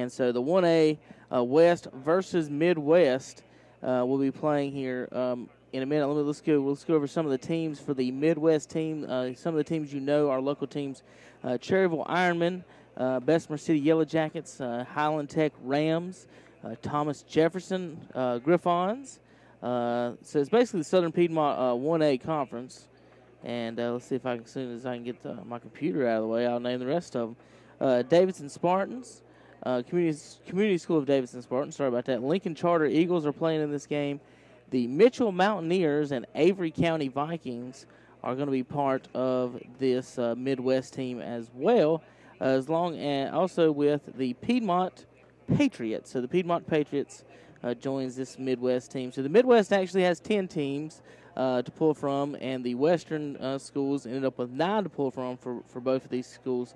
And so the 1A West versus Midwest will be playing here in a minute. Let's go over some of the teams for the Midwest team. Some of the teams our local teams: Cherryville Ironmen, Bessemer City Yellow Jackets, Highland Tech Rams, Thomas Jefferson Griffons. So it's basically the Southern Piedmont 1A conference. And let's see if as soon as I can get my computer out of the way, I'll name the rest of them. Davidson Spartans, Community School of Davidson Spartans. Sorry about that. Lincoln Charter Eagles are playing in this game. The Mitchell Mountaineers and Avery County Vikings are going to be part of this Midwest team as well, also with the Piedmont Patriots. So the Piedmont Patriots joins this Midwest team. So the Midwest actually has 10 teams to pull from, and the Western schools ended up with 9 to pull from for both of these schools.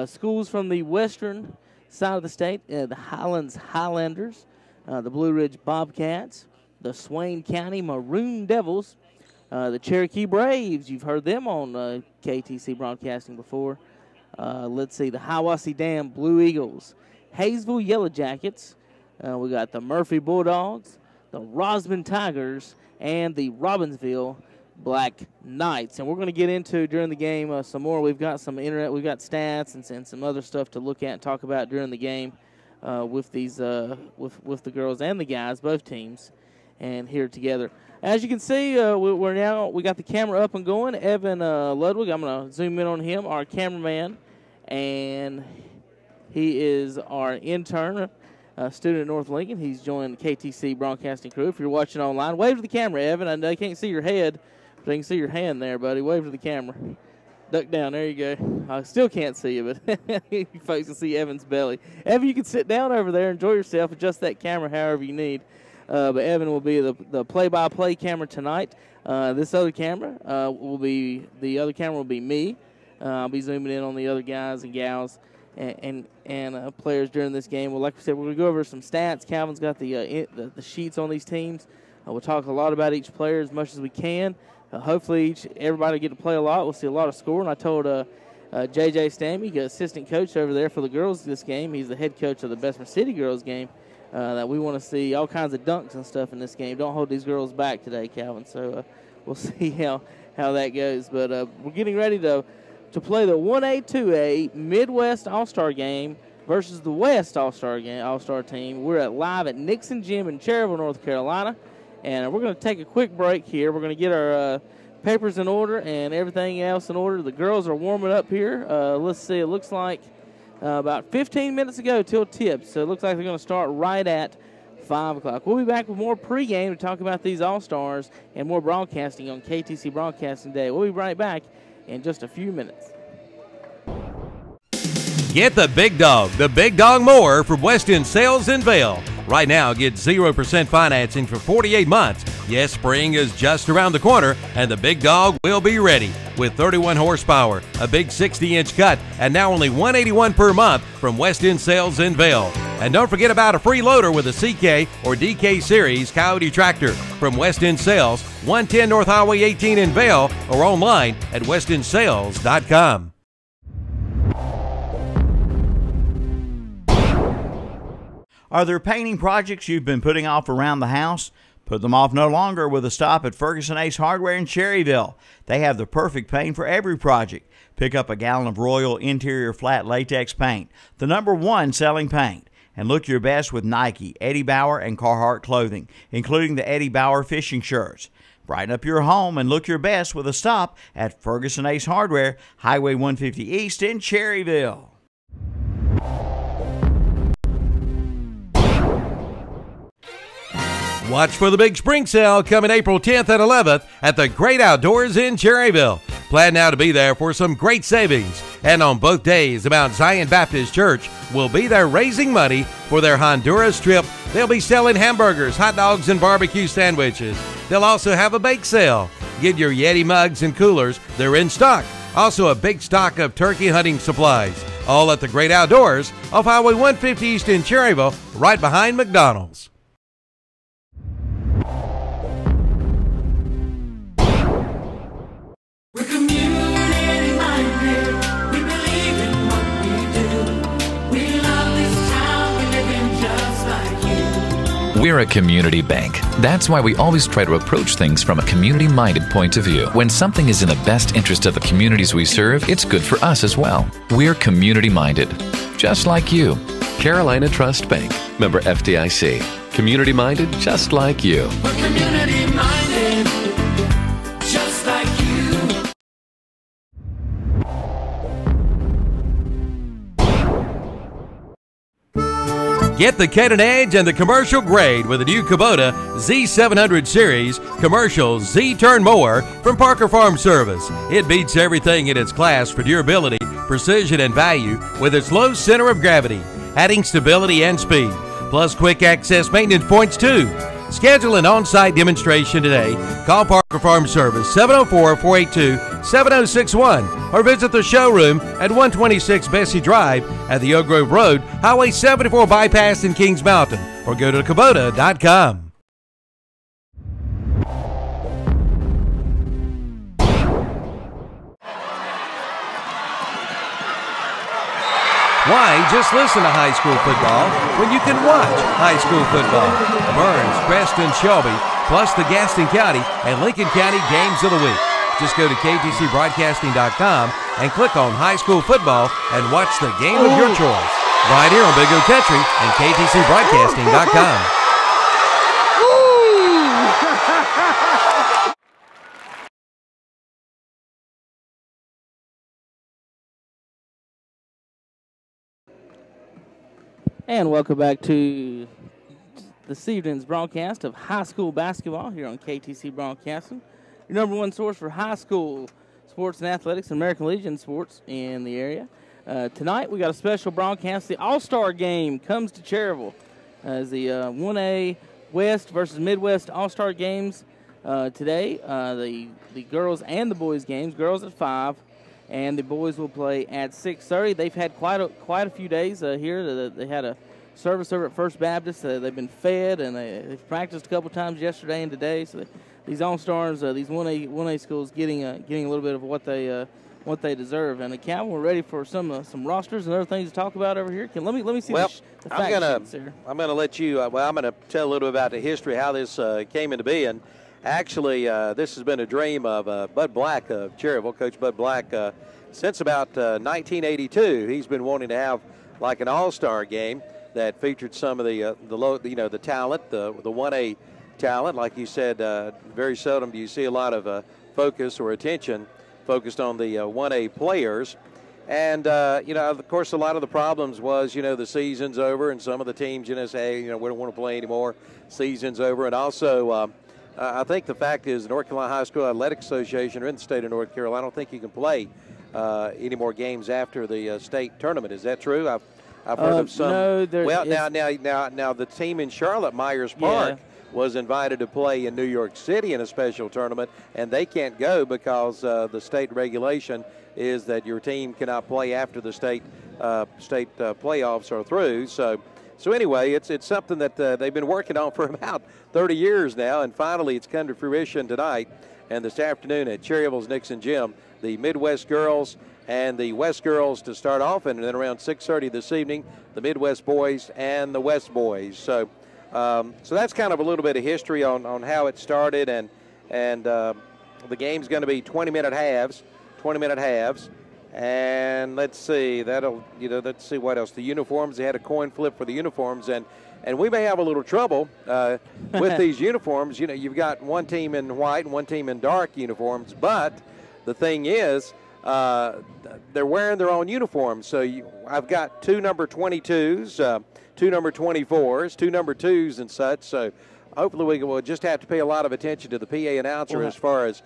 Schools from the western side of the state, the Highlands Highlanders, the Blue Ridge Bobcats, the Swain County Maroon Devils, the Cherokee Braves. You've heard them on KTC Broadcasting before. Let's see, the Hiawassee Dam Blue Eagles, Hayesville Yellow Jackets. We got the Murphy Bulldogs, the Rosman Tigers, and the Robbinsville Black Knights. And we're going to get into during the game some more. We've got some we've got stats and some other stuff to look at and talk about during the game with these with the girls and the guys, both teams, and here together. As you can see, we got the camera up and going. Evan Ludwig, I'm going to zoom in on him, our cameraman, and he is our intern. Student at North Lincoln. He's joined the KTC broadcasting crew. If you're watching online, wave to the camera, Evan. I know they can't see your head, but they can see your hand there, buddy. Wave to the camera. Duck down. There you go. I still can't see you, but you folks can see Evan's belly. Evan, you can sit down over there, enjoy yourself, adjust that camera however you need. But Evan will be the play-by-play camera tonight. This other camera will be me. I'll be zooming in on the other guys and gals and players during this game. Well, like I said, we're going to go over some stats. Calvin's got the sheets on these teams. We'll talk a lot about each player as much as we can. Hopefully, everybody will get to play a lot. We'll see a lot of scoring. I told J.J. Stammy, assistant coach over there for the girls this game, he's the head coach of the Bessemer City girls game, that we want to see all kinds of dunks and stuff in this game. Don't hold these girls back today, Calvin. So we'll see how that goes. But we're getting ready to play the 1A, 2A Midwest All-Star game versus the West All-Star team. We're live at Nixon Gym in Cherryville, North Carolina. And we're going to take a quick break here. We're going to get our papers in order and everything else in order. The girls are warming up here. Let's see. It looks like about 15 minutes ago till tip. So it looks like they're going to start right at 5 o'clock. We'll be back with more pregame to talk about these All-Stars and more broadcasting on KTC Broadcasting Day. We'll be right back in just a few minutes. Get the big dog mower from Weston Sales in Vail. Right now, get 0% financing for 48 months. Yes, spring is just around the corner, and the big dog will be ready. With 31 horsepower, a big 60-inch cut, and now only $181 per month from Weston Sales in Vail. And don't forget about a free loader with a CK or DK Series Coyote tractor from Weston Sales, 110 North Highway 18 in Vail, or online at westonsales.com. Are there painting projects you've been putting off around the house? Put them off no longer with a stop at Ferguson Ace Hardware in Cherryville. They have the perfect paint for every project. Pick up a gallon of Royal Interior Flat Latex Paint, the #1 selling paint. And look your best with Nike, Eddie Bauer, and Carhartt clothing, including the Eddie Bauer fishing shirts. Brighten up your home and look your best with a stop at Ferguson Ace Hardware, Highway 150 East in Cherryville. Watch for the big spring sale coming April 10th and 11th at the Great Outdoors in Cherryville. Plan now to be there for some great savings. And on both days, the Mount Zion Baptist Church will be there raising money for their Honduras trip. They'll be selling hamburgers, hot dogs, and barbecue sandwiches. They'll also have a bake sale. Get your Yeti mugs and coolers. They're in stock. Also a big stock of turkey hunting supplies. All at the Great Outdoors off Highway 150 East in Cherryville, right behind McDonald's. We're community-minded. We believe in what we do. We love this town. We We're a community bank. That's why we always try to approach things from a community-minded point of view. When something is in the best interest of the communities we serve, it's good for us as well. We're community-minded, just like you. Carolina Trust Bank, member FDIC. Community-minded, just like you. We're community-minded, just like you. Get the cutting edge and the commercial grade with the new Kubota Z700 Series Commercial Z-Turn Mower from Parker Farm Service. It beats everything in its class for durability, precision, and value with its low center of gravity, adding stability and speed, plus quick access maintenance points too. Schedule an on-site demonstration today. Call Parker Farm Service 704-482-7061 or visit the showroom at 126 Bessie Drive at the Oak Grove Road, Highway 74 bypass in Kings Mountain, or go to Kubota.com. Why just listen to high school football when you can watch high school football? Burns, Preston, Shelby, plus the Gaston County and Lincoln County games of the week. Just go to ktcbroadcasting.com and click on high school football and watch the game of your choice. Right here on Big O Country and ktcbroadcasting.com. And welcome back to this evening's broadcast of high school basketball here on KTC Broadcasting, your number one source for high school sports and athletics and American Legion sports in the area. Tonight we got a special broadcast. The AllStar game comes to Cherryville as the 1A West versus Midwest AllStar games today. The girls and the boys games. Girls at 5. And the boys will play at 6:30. They've had quite a few days here. They had a service over at First Baptist. They've been fed, and they've practiced a couple times yesterday and today. So these All-Stars, these 1A schools, getting a little bit of what they deserve. And Calvin, we're ready for some rosters and other things to talk about over here. Let me see the fact sheets here. I'm gonna let you. I'm gonna tell a little bit about the history, how this came into being. Actually, this has been a dream of Bud Black of Cherryville, Coach Bud Black, since about 1982. He's been wanting to have like an all-star game that featured some of the talent, the 1A talent. Like you said, very seldom do you see a lot of focus or attention focused on the 1A players. And, of course, a lot of the problems was, the season's over, and some of the teams, say, we don't want to play anymore. Season's over. And also, I think the fact is the North Carolina High School Athletic Association or in the state of North Carolina, I don't think you can play any more games after the state tournament. Is that true? I've heard of some. No, now the team in Charlotte, Myers Park, was invited to play in New York City in a special tournament, and they can't go because the state regulation is that your team cannot play after the state playoffs are through. So anyway, it's something that they've been working on for about 30 years now, and finally it's come to fruition tonight. And this afternoon at Cherryville's Nixon Gym, the Midwest girls and the West girls to start off, and then around 6:30 this evening, the Midwest boys and the West boys. So that's kind of a little bit of history on how it started, and the game's going to be 20-minute halves. And let's see, let's see what else. The uniforms, they had a coin flip for the uniforms, and we may have a little trouble with these uniforms. You've got one team in white and one team in dark uniforms, but the thing is, they're wearing their own uniforms. So I've got two number 22s, two number 24s, two number 2s and such. So hopefully we will just have to pay a lot of attention to the PA announcer as far as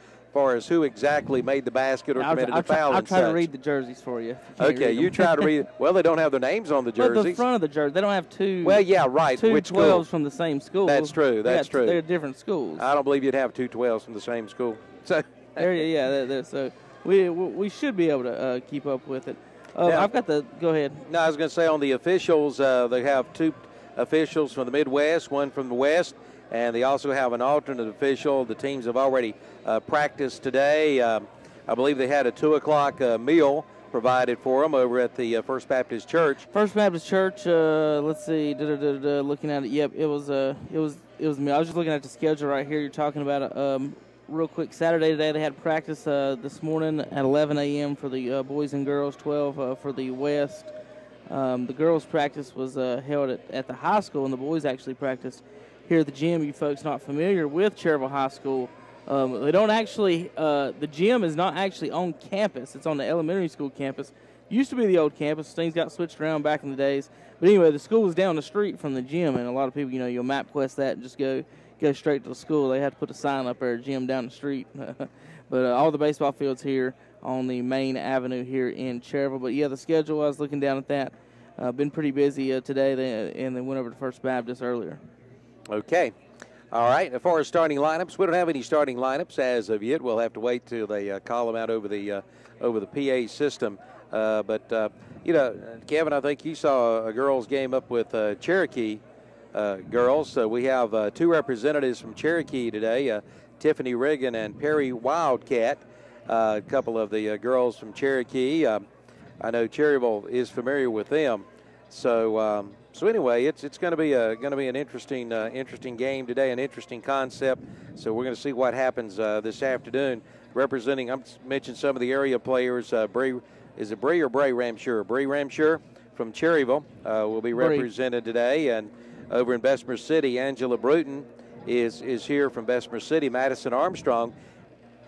who exactly made the basket or committed the foul. I'll try to read the jerseys for you. Okay, you try to read. Well, they don't have their names on the jerseys. But the front of the jersey, they don't have two. Well, yeah, right. Two Which 12s school? from the same school. That's true. That's true. They're different schools. I don't believe you'd have two 12s from the same school. So so we should be able to keep up with it. Now, I've got the. Go ahead. No, I was going to say on the officials, they have two officials from the Midwest, one from the West. And they also have an alternate official. The teams have already practiced today. I believe they had a 2 o'clock meal provided for them over at the First Baptist Church. First Baptist Church. Let's see. Looking at it. Yep, it was me. I was just looking at the schedule right here. You're talking about it. Real quick. Saturday today they had practice this morning at 11 a.m. for the boys and girls. 12 for the West. The girls' practice was held at the high school, and the boys actually practiced here at the gym. You folks not familiar with Cherryville High School, they don't actually, the gym is not actually on campus. It's on the elementary school campus. Used to be the old campus. Things got switched around back in the days. But anyway, the school is down the street from the gym, and a lot of people, you'll MapQuest that and just go straight to the school. They had to put a sign up there, gym down the street. But all the baseball fields here on the main avenue here in Cherryville. But, yeah, the schedule, I was looking down at that. Been pretty busy today, and they went over to First Baptist earlier. Okay. All right. As far as starting lineups, we don't have any starting lineups as of yet. We'll have to wait till they call them out over the PA system. But Kevin, I think you saw a girls' game up with Cherokee girls. So we have two representatives from Cherokee today, Tiffany Riggin and Perry Wildcat. A couple of the girls from Cherokee. I know Cherryville is familiar with them. So anyway, it's going to be an interesting game today, an interesting concept. So we're going to see what happens this afternoon. Representing, I mentioned some of the area players. Is it Bree or Bray Ramsher? Bree Ramsher from Cherryville will be represented today, and over in Bessemer City, Angela Bruton is here from Bessemer City. Madison Armstrong.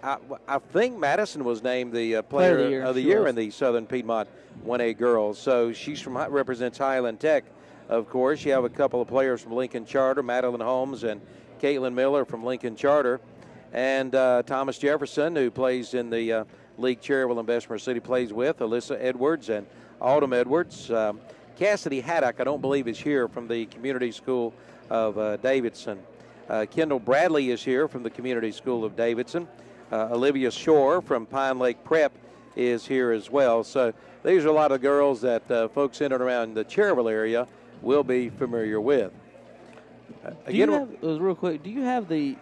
I think Madison was named the player of the year in the Southern Piedmont 1A girls. So she's represents Highland Tech, of course. You have a couple of players from Lincoln Charter, Madeline Holmes and Caitlin Miller from Lincoln Charter. And Thomas Jefferson, who plays in the League Cherryville and Bessemer City, plays with Alyssa Edwards and Autumn Edwards. Cassidy Haddock, I don't believe, is here from the Community School of Davidson. Kendall Bradley is here from the Community School of Davidson. Olivia Shore from Pine Lake Prep is here as well. So these are a lot of girls that folks in and around the Cherryville area will be familiar with. Real quick, do you have is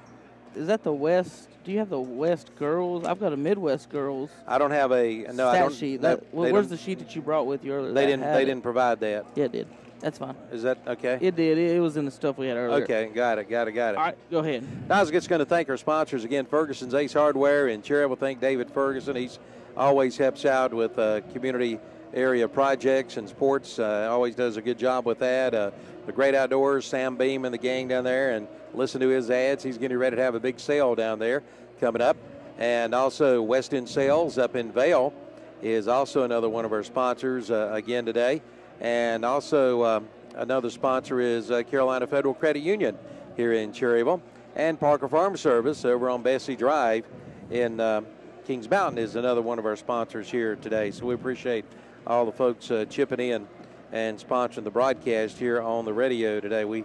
that the West? Do you have the West girls? I've got a Midwest girls. I don't have stat sheet. Where's the sheet that you brought with you earlier? They didn't provide that. Yeah, it did. That's fine. Is that okay? It did. It was in the stuff we had earlier. Okay, got it. All right, go ahead. Now I was just going to thank our sponsors again, Ferguson's Ace Hardware in Cherryville. Thank David Ferguson. He's always helps out with community area projects and sports. Always does a good job with that. The Great Outdoors, Sam Beam and the gang down there, and listen to his ads. He's getting ready to have a big sale down there coming up. And also West End Sales up in Vale is also another one of our sponsors again today. And also another sponsor is Carolina Federal Credit Union here in Cherryville. And Parker Farm Service over on Bessie Drive in Kings Mountain is another one of our sponsors here today. So we appreciate all the folks chipping in and sponsoring the broadcast here on the radio today. We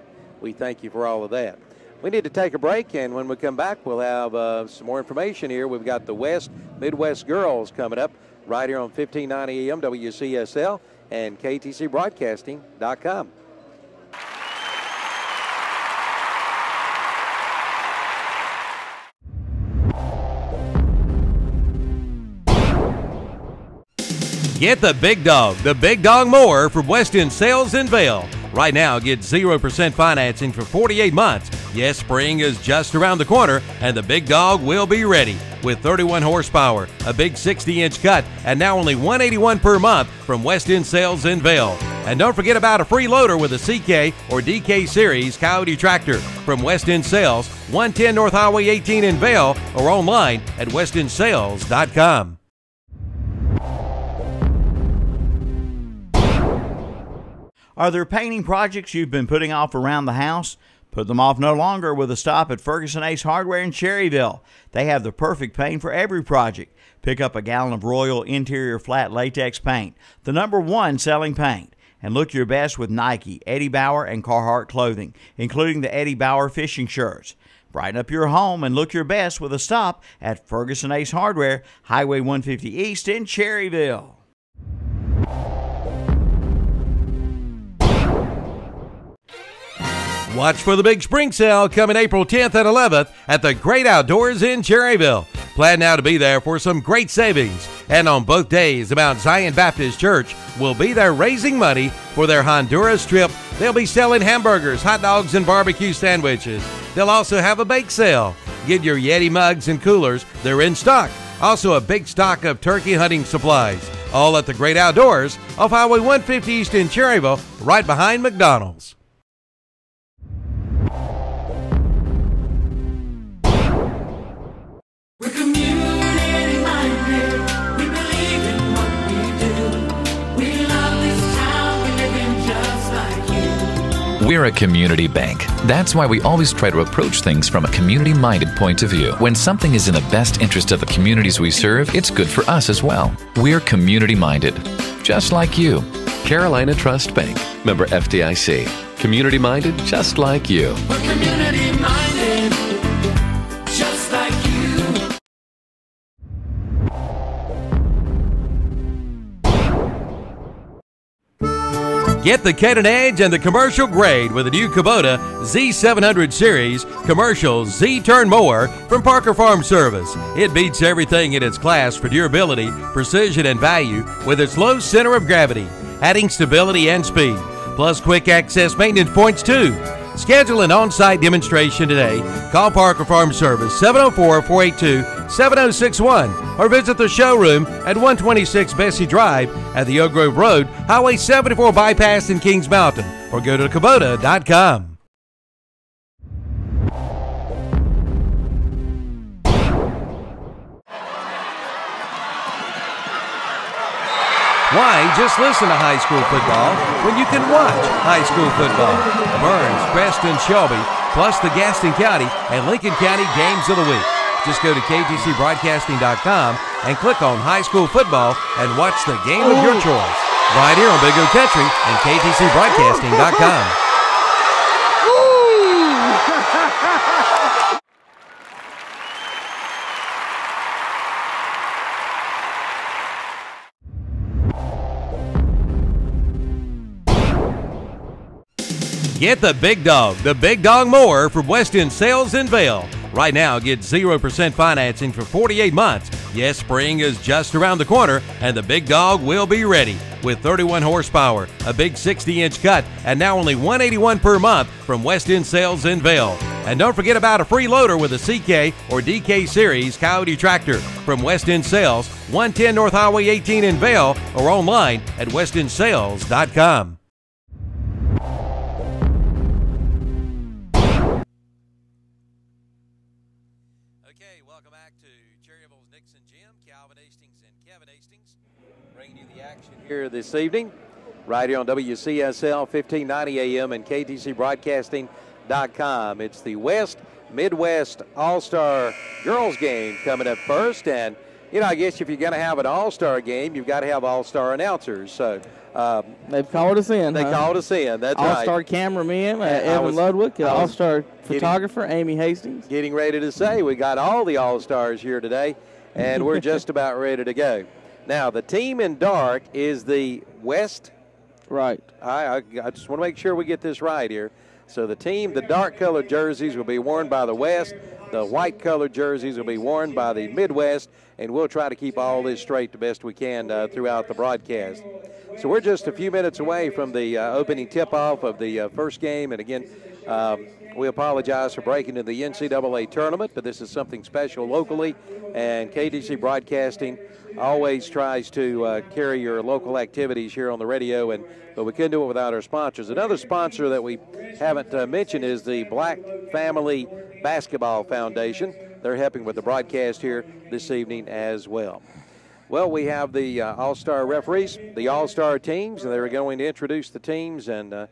thank you for all of that. We need to take a break, and when we come back, we'll have some more information here. We've got the Midwest Girls coming up right here on 1590 AM WCSL and KTCBroadcasting.com. Get the big dog more from West End Sales in Vale. Right now, get 0% financing for 48 months. Yes, spring is just around the corner, and the big dog will be ready. With 31 horsepower, a big 60-inch cut, and now only $181 per month from West End Sales in Vale. And don't forget about a free loader with a CK or DK Series Coyote tractor from West End Sales, 110 North Highway 18 in Vale, or online at westendsales.com. Are there painting projects you've been putting off around the house? Put them off no longer with a stop at Ferguson Ace Hardware in Cherryville. They have the perfect paint for every project. Pick up a gallon of Royal Interior Flat Latex Paint, the #1 selling paint. And look your best with Nike, Eddie Bauer, and Carhartt clothing, including the Eddie Bauer fishing shirts. Brighten up your home and look your best with a stop at Ferguson Ace Hardware, Highway 150 East in Cherryville. Watch for the big spring sale coming April 10th and 11th at the Great Outdoors in Cherryville. Plan now to be there for some great savings. And on both days, the Mount Zion Baptist Church will be there raising money for their Honduras trip. They'll be selling hamburgers, hot dogs, and barbecue sandwiches. They'll also have a bake sale. Get your Yeti mugs and coolers. They're in stock. Also a big stock of turkey hunting supplies. All at the Great Outdoors off Highway 150 East in Cherryville, right behind McDonald's. We're community-minded. We believe in what we do. We love this town. We live in just like you. We're a community bank. That's why we always try to approach things from a community-minded point of view. When something is in the best interest of the communities we serve, it's good for us as well. We're community-minded, just like you. Carolina Trust Bank. Member FDIC. Community minded just like you. We're community-minded, just like you. Get the cutting edge and the commercial grade with the new Kubota Z700 Series Commercial Z-Turn Mower from Parker Farm Service. It beats everything in its class for durability, precision, and value with its low center of gravity, adding stability and speed, plus quick access maintenance points too. Schedule an on-site demonstration today. Call Parker Farm Service 704-482-7061 or visit the showroom at 126 Bessie Drive at the Oak Grove Road, Highway 74 bypass in Kings Mountain, or go to Kubota.com. Why just listen to high school football when you can watch high school football? Burns, Preston, Shelby, plus the Gaston County and Lincoln County games of the week. Just go to ktcbroadcasting.com and click on high school football and watch the game of your choice. Right here on Big O Country and ktcbroadcasting.com. Get the big dog mower from West End Sales in Vail. Right now, get 0% financing for 48 months. Yes, spring is just around the corner, and the big dog will be ready. With 31 horsepower, a big 60-inch cut, and now only $181 per month from West End Sales in Vail. And don't forget about a free loader with a CK or DK Series Coyote tractor from West End Sales, 110 North Highway 18 in Vail, or online at westendsales.com. Welcome back to Cherryville's Nixon Gym. Calvin Hastings and Kevin Hastings Bringing you the action here this evening, right here on WCSL 1590 AM and KTCBroadcasting.com. It's the West Midwest All-Star Girls game coming up first. And, you know, I guess if you're going to have an All-Star game, you've got to have All-Star announcers. So they've called us in. They called us in. That's All-Star right. cameraman, Evan Ludwig, All-Star photographer, Amy Hastings. Getting ready to say we got all the All-Stars here today, and we're just about ready to go. Now, the team in dark is the West. Right. I just want to make sure we get this right here. So the team, the dark-colored jerseys will be worn by the West. The white-colored jerseys will be worn by the Midwest, and we'll try to keep all this straight the best we can throughout the broadcast. So we're just a few minutes away from the opening tip-off of the first game. And, again, we apologize for breaking into the NCAA tournament, but this is something special locally, and KTC Broadcasting always tries to carry your local activities here on the radio, but we couldn't do it without our sponsors. Another sponsor that we haven't mentioned is the Black Family Basketball Foundation. They're helping with the broadcast here this evening as well. Well, we have the All-Star referees, the All-Star teams, and they're going to introduce the teams. And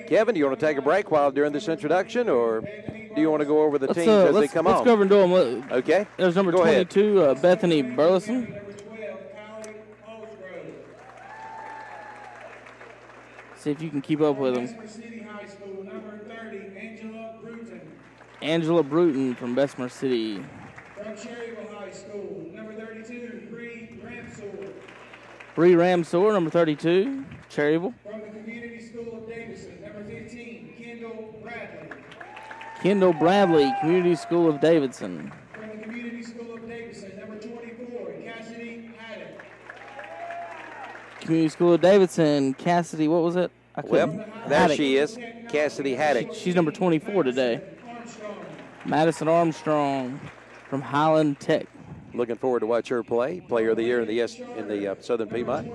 Kevin, do you want to take a break during this introduction, or do you want to go over the teams as they come on? Let's go over and do them. Okay. There's number 22, Bethany Burleson. See if you can keep up with them. Angela Bruton from Bessemer City. From Cherryville High School, number 32, Bree Ramsor, number 32, Cherryville. From the Community School of Davidson, number 15, Kendall Bradley. Kendall Bradley, Community School of Davidson. From the Community School of Davidson, Community School of Davidson, Cassidy, what was it? Well, there she is, Cassidy Haddock. She's number 24 today. Madison Armstrong from Highland Tech. Looking forward to watch her play. Player of the Year in the Southern Piedmont.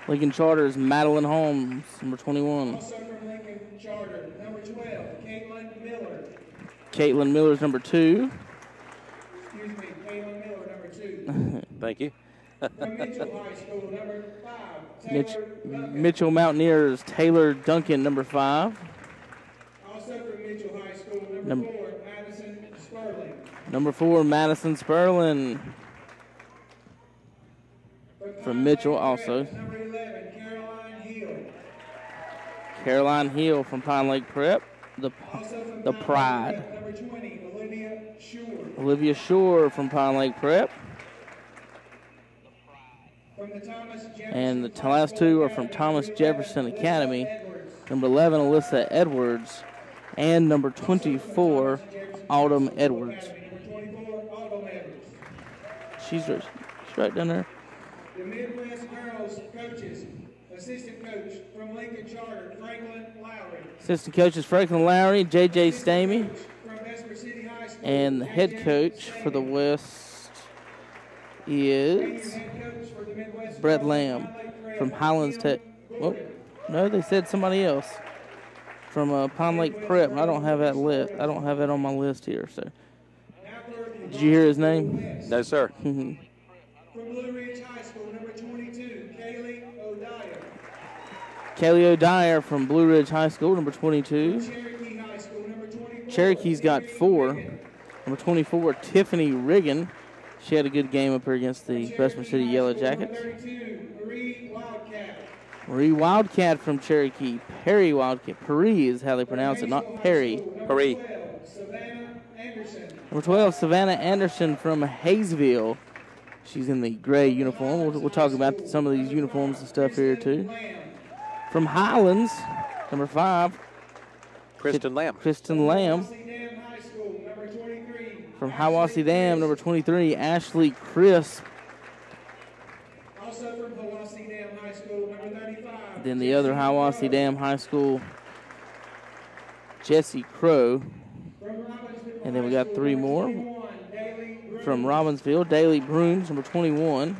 Lincoln Charter's Madeline Holmes, number 21. Also from Lincoln Charter, number 12, Caitlin Miller. Caitlin Miller's number 2. Excuse me, Caitlin Miller, number 2. Thank you. From Mitchell High School, number 5, Taylor Duncan. Mitchell Mountaineers Taylor Duncan, number 5. Also from Mitchell High School, number 4, Madison Sperling. Number 4, Madison Sperling. From Mitchell also. Number 11, Caroline Hill. Caroline Hill from Pine Lake Prep. The Pride. Number 20, Olivia Shore. Olivia Shore from Pine Lake Prep. From the Thomas Jefferson. And the last 2 are from Thomas Jefferson Academy. Number 11, Alyssa Edwards. And number 24, Autumn Edwards. Number 24, Autumn Edwards. She's right down there. The Midwest Girls coaches, assistant coach from Lincoln Charter, Franklin Lowry. Assistant coaches Franklin Lowry, J.J. Stamey. From Vesper City High School. And the head coach for the West is Head coach for the Midwest Brett Girls, Lamb Pine Lake Prep, from Highlands Tech. Oh, no, they said somebody else from Pine Lake Prep. I don't have that lit. I don't have that on my list here. So, did you hear his name? No, sir. From Blue Ridge High School, number 22, Kaylee O'Dyer. Kelly O'Dyer from Blue Ridge High School, number 22. Cherokee High School, number 24. Cherokee's got 4. Number 24, Tiffany Riggin. She had a good game up here against the Bessemer City Yellow Jackets. 32, Marie Wildcat. Marie Wildcat from Cherokee. Perry Wildcat. Perry is how they pronounce it, not Perry. Hurry. Savannah Anderson. Number 12, Savannah Anderson from Hayesville. She's in the gray uniform. We'll talk about some of these uniforms and stuff here, too. From Highlands, number 5, Kristen Lamb. Kristen Lamb. Dam High School, number 23. From Hiwassee Dam, number 23, Ashley Crisp. Also from Hiwassee Dam High School, number 35. Then the other Hiwassee Dam High School, Jesse Crow. From Robbinsville And then we got 3 more. 21, Daly Bruce. From Robbinsville, Daly Bruns, number 21.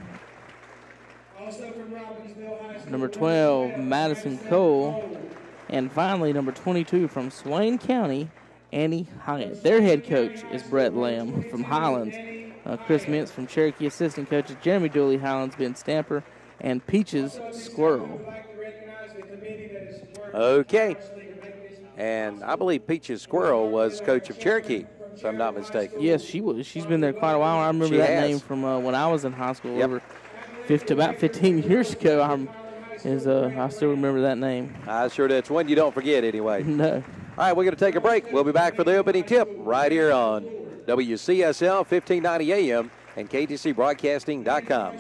Also from Robbinsville High School, Number 12, Madison Cole. And finally, number 22 from Swain County, Annie Hyatt. Their head coach is Brett Lamb from Highlands. Chris Mintz from Cherokee. Assistant coaches Jeremy Dooley, Highlands, Ben Stamper, and Peaches Squirrel. I'd like to recognize the committee that has worked Okay. tirelessly to make this. And I believe Peaches Squirrel was coach of Cherokee, if I'm not mistaken. Yes, she was. She's been there quite a while. I remember She that has. name from when I was in high school. Yep. Over about 15 years ago. I still remember that name. I sure do. It's one you don't forget anyway. No. All right, we're going to take a break. We'll be back for the opening tip right here on WCSL 1590 AM and KTCBroadcasting.com.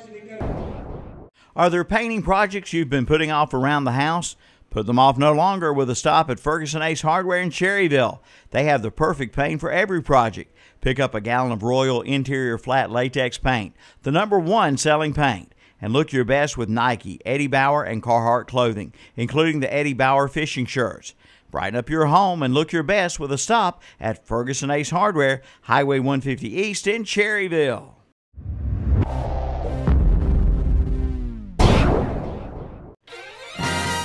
Are there painting projects you've been putting off around the house? Put them off no longer with a stop at Ferguson Ace Hardware in Cherryville. They have the perfect paint for every project. Pick up a gallon of Royal Interior Flat Latex Paint, the #1 selling paint. And look your best with Nike, Eddie Bauer, and Carhartt clothing, including the Eddie Bauer fishing shirts. Brighten up your home and look your best with a stop at Ferguson Ace Hardware, Highway 150 East in Cherryville.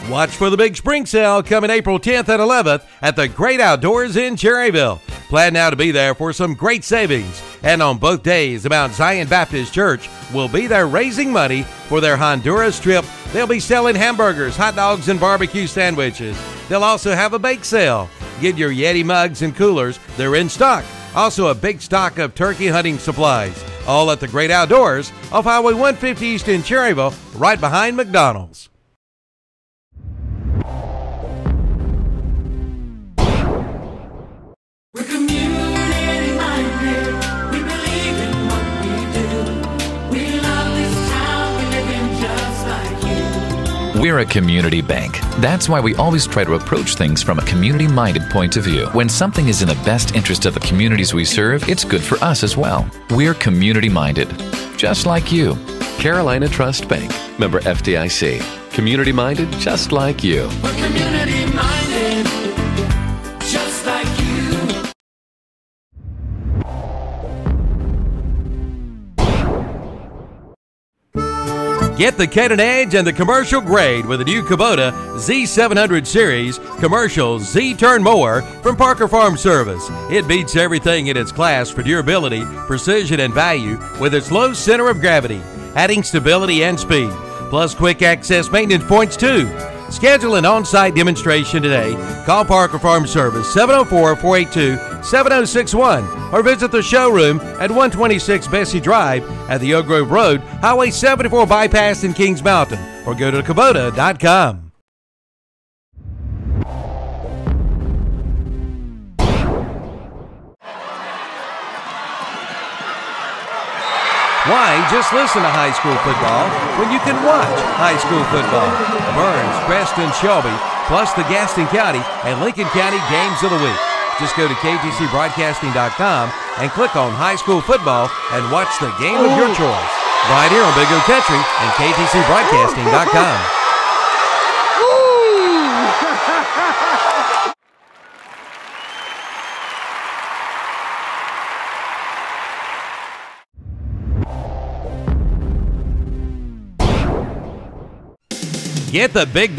Watch for the big spring sale coming April 10th and 11th at the Great Outdoors in Cherryville. Plan now to be there for some great savings. And on both days, the Mount Zion Baptist Church will be there raising money for their Honduras trip. They'll be selling hamburgers, hot dogs, and barbecue sandwiches. They'll also have a bake sale. Get your Yeti mugs and coolers. They're in stock. Also a big stock of turkey hunting supplies. All at the Great Outdoors off Highway 150 East in Cherryville, right behind McDonald's. We're community minded. We believe in what we do. We love this town. We live in just like you. We're a community bank. That's why we always try to approach things from a community-minded point of view. When something is in the best interest of the communities we serve, it's good for us as well. We're community-minded, just like you. Carolina Trust Bank, member FDIC. Community minded just like you. We're community minded, just like you. Get the cutting edge and the commercial grade with the new Kubota Z700 Series Commercial Z-Turn Mower from Parker Farm Service. It beats everything in its class for durability, precision, and value with its low center of gravity, adding stability and speed, plus quick access maintenance points too. Schedule an on-site demonstration today. Call Parker Farm Service 704-482-7061 or visit the showroom at 126 Bessie Drive at the Oak Grove Road, Highway 74 bypass in Kings Mountain, or go to Kubota.com. Why just listen to high school football when you can watch high school football? Burns, Creston, Shelby, plus the Gaston County and Lincoln County games of the week. Just go to ktcbroadcasting.com and click on high school football and watch the game of your choice. Right here on Big O Country and ktcbroadcasting.com. Get the Big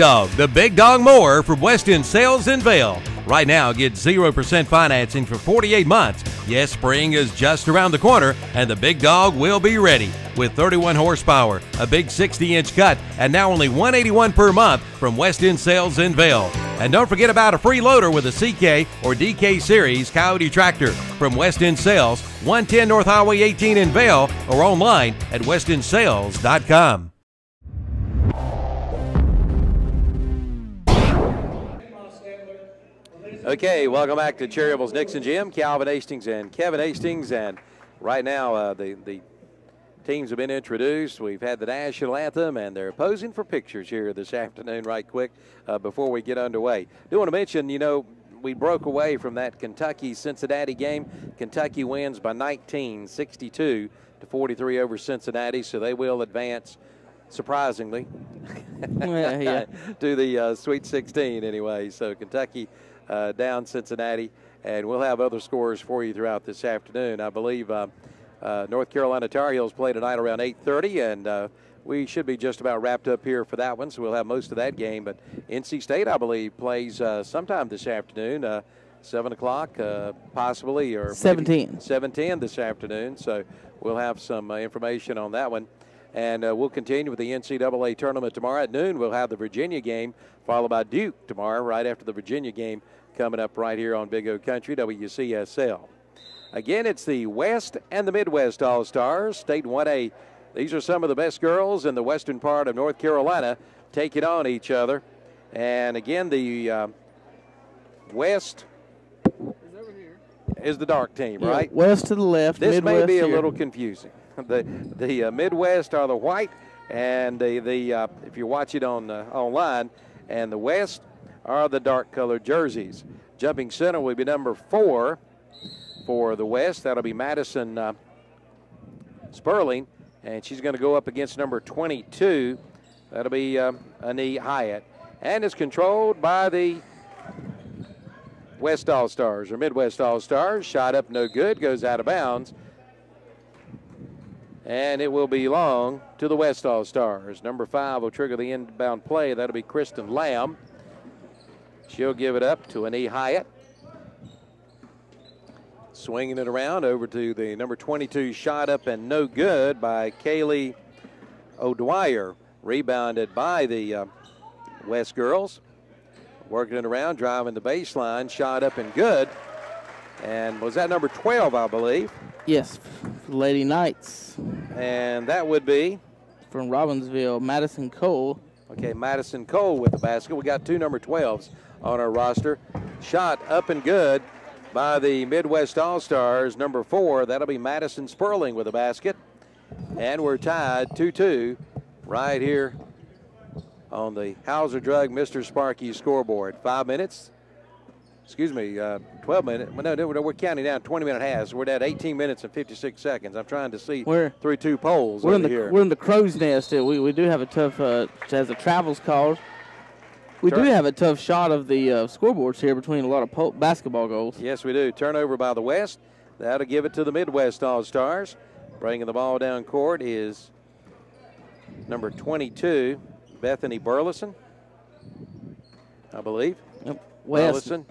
Dog Mower from West End Sales in Vail. Right now, get 0% financing for 48 months. Yes, spring is just around the corner, and the Big Dog will be ready. With 31 horsepower, a big 60-inch cut, and now only $181 per month from West End Sales in Vail. And don't forget about a free loader with a CK or DK Series Coyote tractor from West End Sales, 110 North Highway 18 in Vail, or online at westendsales.com. Okay, welcome back to Cherryville's Nixon Gym. Calvin Hastings and Kevin Hastings, and right now the teams have been introduced. We've had the national anthem, and they're posing for pictures here this afternoon right quick before we get underway. Do want to mention, you know, we broke away from that Kentucky-Cincinnati game. Kentucky wins by 19, 62-43 over Cincinnati, so they will advance, surprisingly, to the Sweet 16 anyway. So Kentucky down Cincinnati, and we'll have other scores for you throughout this afternoon. I believe North Carolina Tar Heels play tonight around 8:30, and we should be just about wrapped up here for that one, so we'll have most of that game. But NC State, I believe, plays sometime this afternoon, 7 o'clock possibly, or 7:10 this afternoon, so we'll have some information on that one. And we'll continue with the NCAA tournament tomorrow at noon. We'll have the Virginia game, followed by Duke tomorrow, right after the Virginia game, coming up right here on Big O Country, WCSL. Again, it's the West and the Midwest All-Stars, State 1A. These are some of the best girls in the western part of North Carolina taking on each other. And again, the West is the dark team, right? West to the left, this Midwest may be a here. little confusing. The Midwest are the white, and if you watch it on online, and the West are the dark-colored jerseys. Jumping center will be number 4 for the West. That'll be Madison Sperling, and she's going to go up against number 22. That'll be Annie Hyatt, and it's controlled by the West All-Stars, or Midwest All-Stars. Shot up, no good, goes out of bounds. And it will belong to the West All-Stars. Number 5 will trigger the inbound play. That'll be Kristen Lamb. She'll give it up to Annie Hyatt. Swinging it around over to the number 22, shot up and no good by Kaylee O'Dwyer. Rebounded by the West girls. Working it around, driving the baseline, shot up and good. And was that number 12, I believe? Yes, Lady Knights. And that would be? From Robbinsville, Madison Cole. Okay, Madison Cole with the basket. We got 2 number 12s on our roster. Shot up and good by the Midwest All-Stars, number 4. That'll be Madison Sperling with the basket. And we're tied 2-2 right here on the Hauser Drug Mr. Sparky scoreboard. 5 minutes excuse me, 12 minutes. Well, no, we're counting down 20-minute halves. We're at 18 minutes and 56 seconds. I'm trying to see through two polls we're over here. We're in the crow's nest. We do have a tough, as the travels called. We do have a tough shot of the scoreboards here between a lot of basketball goals. Yes, we do. Turnover by the West. That'll give it to the Midwest All-Stars. Bringing the ball down court is number 22, Bethany Burleson, I believe. Yep. West. Burleson.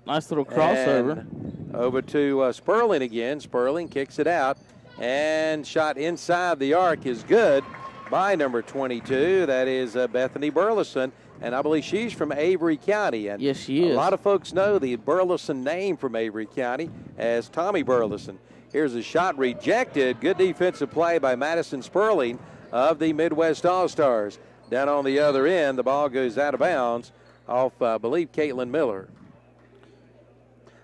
Nice little crossover. And over to Sperling again. Sperling kicks it out. And shot inside the arc is good by number 22. That is Bethany Burleson. And I believe she's from Avery County. And yes, she is. A lot of folks know the Burleson name from Avery County as Tommy Burleson. Here's a shot rejected. Good defensive play by Madison Sperling of the Midwest All-Stars. Down on the other end, the ball goes out of bounds off, I believe, Caitlin Miller.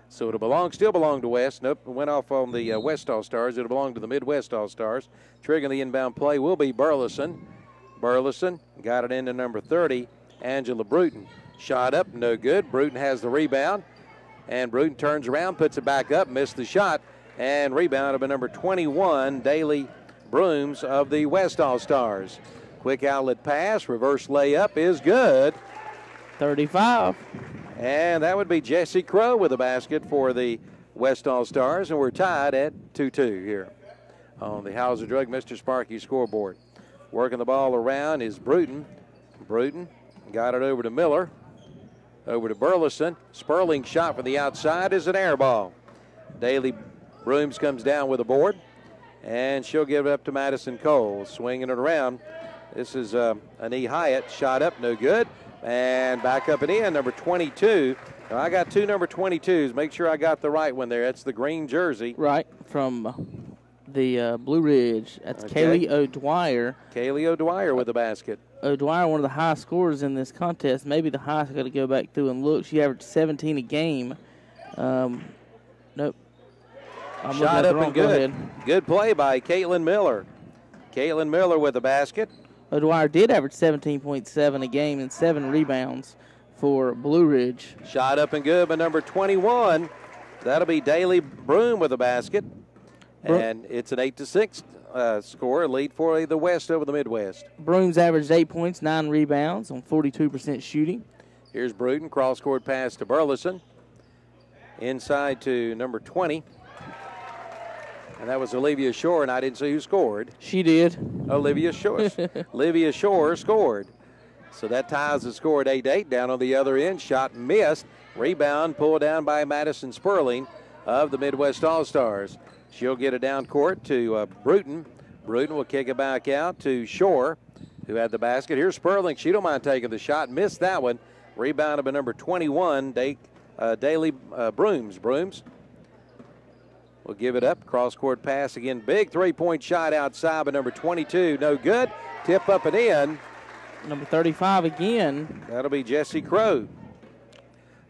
So it'll still belong to West. Nope, it went off on the West All-Stars. It'll belong to the Midwest All-Stars. Triggering the inbound play will be Burleson. Burleson got it into number 30, Angela Bruton. Shot up, no good. Bruton has the rebound. And Bruton turns around, puts it back up, missed the shot. And rebound by number 21, Daly Brooms of the West All-Stars. Quick outlet pass, reverse layup is good. 35. And that would be Jesse Crow with a basket for the West All-Stars. And we're tied at 2-2 here on the Hauser Drug Mr. Sparky scoreboard. Working the ball around is Bruton. Bruton got it over to Miller. Over to Burleson. Sperling shot from the outside is an air ball. Daly Brooms comes down with a board. And she'll give it up to Madison Cole. Swinging it around. This is Annie Hyatt. Shot up, no good. And back up and in, number 22. Now, I got two number 22s. Make sure I got the right one there. That's the green jersey. Right, from the Blue Ridge. That's Okay. Kaylee O'Dwyer. Kaylee O'Dwyer with the basket. O'Dwyer, one of the high scorers in this contest. Maybe the highest. I got to go back through and look. She averaged 17 a game. Nope. I'm Shot up wrong. and Go good. ahead. Good play by Caitlin Miller. Caitlin Miller with the basket. O'Dwyer did average 17.7 a game and 7 rebounds for Blue Ridge. Shot up and good by number 21. That'll be Daly Broom with the basket. And it's an 8-6 score, lead for the West over the Midwest. Brooms averaged 8 points, 9 rebounds on 42% shooting. Here's Bruton, cross-court pass to Burleson. Inside to number 20. And that was Olivia Shore, and I didn't see who scored. She did. Olivia Shore. Olivia Shore scored. So that ties the score at 8-8. Down on the other end, shot missed. Rebound pulled down by Madison Sperling of the Midwest All-Stars. She'll get it down court to Bruton. Bruton will kick it back out to Shore, who had the basket. Here's Sperling. She don't mind taking the shot. Missed that one. Rebounded by number 21, Daly Brooms. Brooms will give it up. Cross-court pass again. Big three-point shot outside by number 22. No good. Tip up and in. Number 35 again. That'll be Jesse Crow.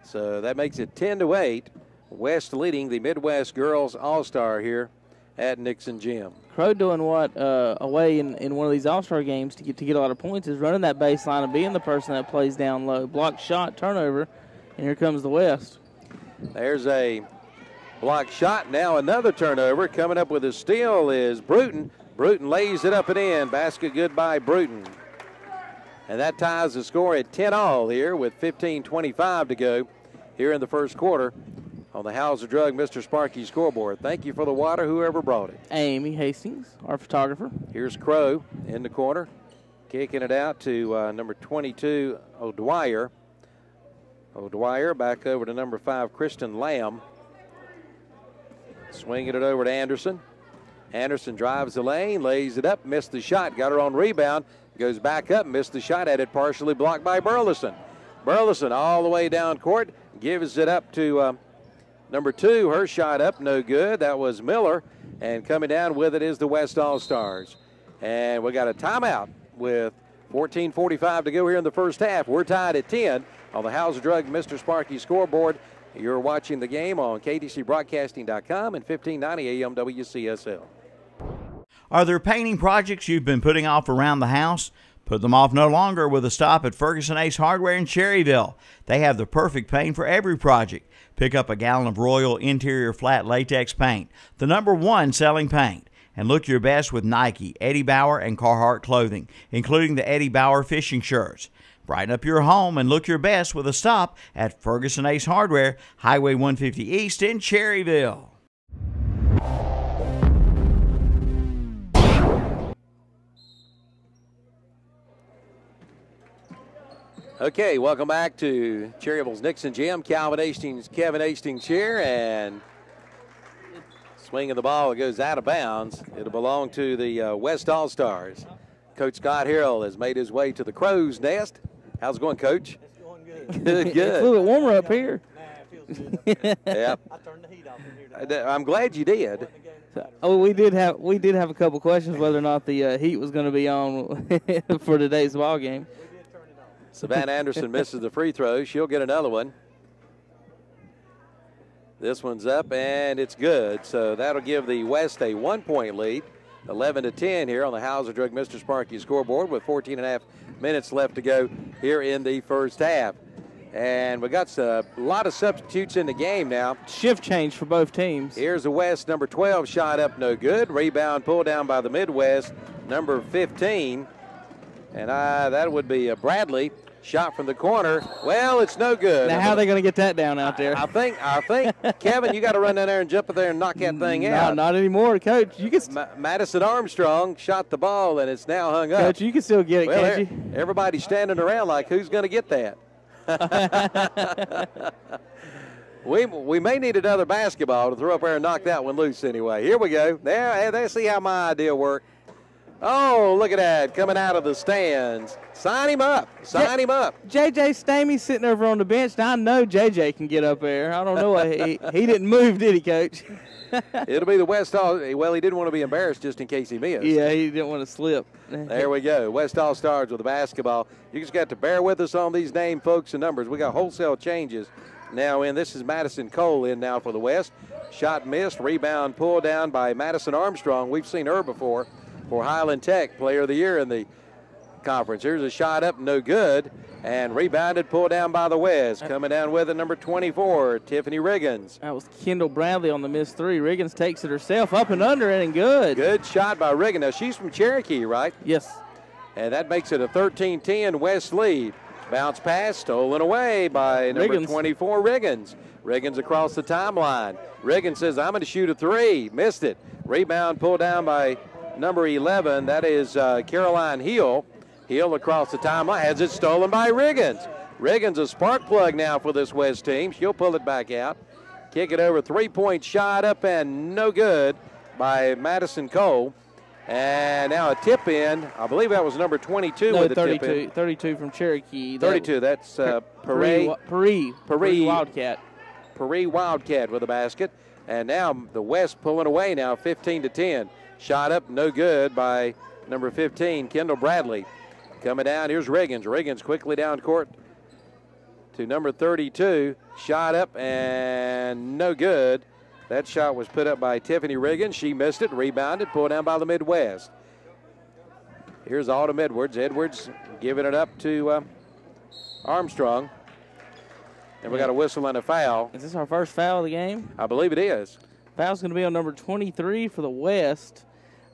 So that makes it 10-8. West leading the Midwest Girls All-Star here at Nixon Gym. Crow doing what away in one of these All-Star games to get a lot of points is running that baseline and being the person that plays down low. Block shot, turnover, and here comes the West. There's a block shot. Now another turnover. Coming up with a steal is Bruton. Bruton lays it up and in. Basket good by Bruton. And that ties the score at 10-all here with 15:25 to go here in the first quarter on the Hauser Drug Mr. Sparky scoreboard. Thank you for the water, whoever brought it. Amy Hastings, our photographer. Here's Crow in the corner, kicking it out to number 22, O'Dwyer. O'Dwyer back over to number 5, Kristen Lamb. Swinging it over to Anderson. Anderson drives the lane, lays it up, missed the shot, got her on rebound, goes back up, missed the shot, had it partially blocked by Burleson. Burleson all the way down court, gives it up to number 2, her shot up, no good. That was Miller, and coming down with it is the West All-Stars. And we got a timeout with 14:45 to go here in the first half. We're tied at 10 on the Hauser Drug Mr. Sparky scoreboard. You're watching the game on KDCBroadcasting.com and 1590 AM WCSL. Are there painting projects you've been putting off around the house? Put them off no longer with a stop at Ferguson Ace Hardware in Cherryville. They have the perfect paint for every project. Pick up a gallon of Royal Interior Flat Latex Paint, the #1 selling paint. And look your best with Nike, Eddie Bauer, and Carhartt clothing, including the Eddie Bauer fishing shirts. Brighten up your home and look your best with a stop at Ferguson Ace Hardware, Highway 150 East in Cherryville. Okay, welcome back to Cherryville's Nixon Gym. Kevin Hastings here, and swinging the ball, it goes out of bounds. It'll belong to the West All-Stars. Coach Scott Harrell has made his way to the Crow's Nest. How's it going, Coach? It's going good. Good, It's a little bit warmer up here. Nah, it feels good. Yep. I turned the heat off in here. I'm glad you did. Oh, we did have a couple questions whether or not the heat was going to be on for today's ball game. Savannah Anderson misses the free throw. She'll get another one. This one's up, and it's good. So that'll give the West a 1-point lead, 11-10 here on the Hauser Drug Mr. Sparky scoreboard with 14.5 minutes left to go here in the first half. And we got a lot of substitutes in the game now. Shift change for both teams. Here's the West, number 12, shot up, no good. Rebound pulled down by the Midwest, number 15. And that would be Bradley. Shot from the corner. Well, it's no good. Now, how are they going to get that down out there? I think, Kevin, you got to run down there and jump up there and knock that thing out. No, not anymore, Coach. You can Madison Armstrong shot the ball, and it's now hung up. Coach, you can still get it, well, can't you? Everybody's standing around like, who's going to get that? We may need another basketball to throw up there and knock that one loose anyway. Here we go. There, see how my idea worked. Oh, look at that, coming out of the stands. Sign him up. Sign him up. J.J. Stamey's sitting over on the bench. Now, I know J.J. can get up there. I don't know why he didn't move, did he, Coach? It'll be the West All. Well, he didn't want to be embarrassed just in case he missed. Yeah, he didn't want to slip. There we go. West All-Stars with the basketball. You just got to bear with us on these name, folks, and numbers. We got wholesale changes now in. This is Madison Cole in now for the West. Shot missed. Rebound pulled down by Madison Armstrong. We've seen her before for Highland Tech, Player of the Year in the conference. Here's a shot up, no good, and rebounded, pulled down by the West. Coming down with it, number 24, Tiffany Riggins. That was Kendall Bradley on the missed three. Riggins takes it herself, up and under it, and good. Good shot by Riggins. Now, she's from Cherokee, right? Yes. And that makes it a 13-10 West lead. Bounce pass, stolen away by number Riggins. 24, Riggins. Riggins across the timeline. Riggins says, I'm going to shoot a three. Missed it. Rebound pulled down by number 11. That is Caroline Hill. Hill across the timeline, has it stolen by Riggins. Riggins a spark plug now for this West team. She'll pull it back out. Kick it over, three-point shot up and no good by Madison Cole. And now a tip in. I believe that was number 22 with the 32, tip in. 32 from Cherokee. 32, that's Paris Wildcat. Paris Wildcat with a basket. And now the West pulling away now, 15-10. Shot up, no good by number 15, Kendall Bradley. Coming down, here's Riggins. Riggins quickly down court to number 32. Shot up and no good. That shot was put up by Tiffany Riggins. She missed it, rebounded, pulled down by the Midwest. Here's Autumn Edwards. Edwards giving it up to Armstrong. And we got a whistle and a foul. Is this our first foul of the game? I believe it is. Foul's going to be on number 23 for the West.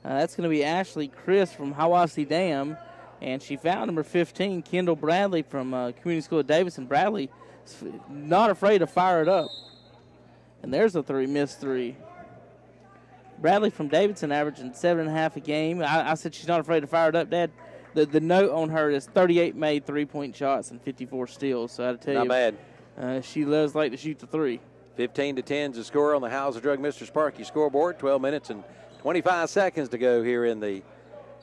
That's going to be Ashley Chris from Hiwassee Dam. And she fouled number 15, Kendall Bradley from Community School of Davidson. Bradley not afraid to fire it up. And there's a missed three. Bradley from Davidson averaging 7.5 a game. I said she's not afraid to fire it up, Dad. The note on her is 38 made three-point shots and 54 steals. So I'd tell you. Not bad. She loves like to shoot the three. 15-10 is the score on the Hauser Drug Mr. Sparky scoreboard. 12 minutes and 25 seconds to go here in the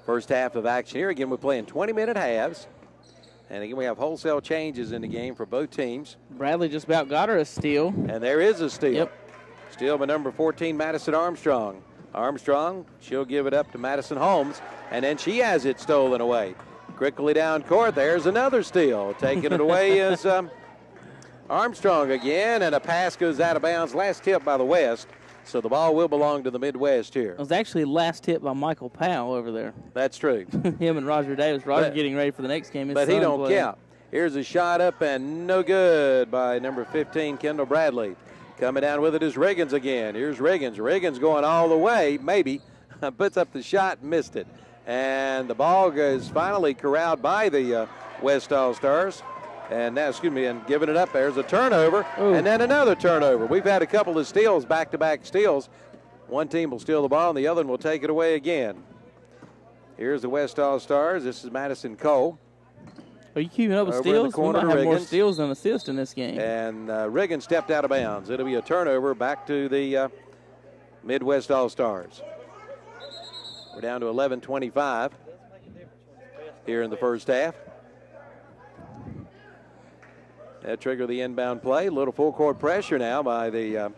first half of action. Here again, we're playing 20-minute halves. And again, we have wholesale changes in the game for both teams. Bradley just about got her a steal. And there is a steal. Yep. Steal by number 14, Madison Armstrong. Armstrong, she'll give it up to Madison Holmes. And then she has it stolen away. Quickly down court, there's another steal. Taking it away is Armstrong again, and a pass goes out of bounds. Last tip by the West. So the ball will belong to the Midwest here. It was actually last hit by Michael Powell over there. That's true. Him and Roger Davis. Roger getting ready for the next game. But he don't count. Here's a shot up and no good by number 15, Kendall Bradley. Coming down with it is Riggins again. Here's Riggins. Riggins going all the way, maybe. Puts up the shot, missed it. And the ball is finally corralled by the West All-Stars. And now, and giving it up. There's a turnover, and then another turnover. We've had a couple of steals, back-to-back steals. One team will steal the ball, and the other one will take it away again. Here's the West All-Stars. This is Madison Cole. Are you keeping up with steals? We might have more steals than assists in this game. And Riggins stepped out of bounds. It'll be a turnover back to the Midwest All-Stars. We're down to 11:25 here in the first half. That triggered the inbound play. A little full court pressure now by the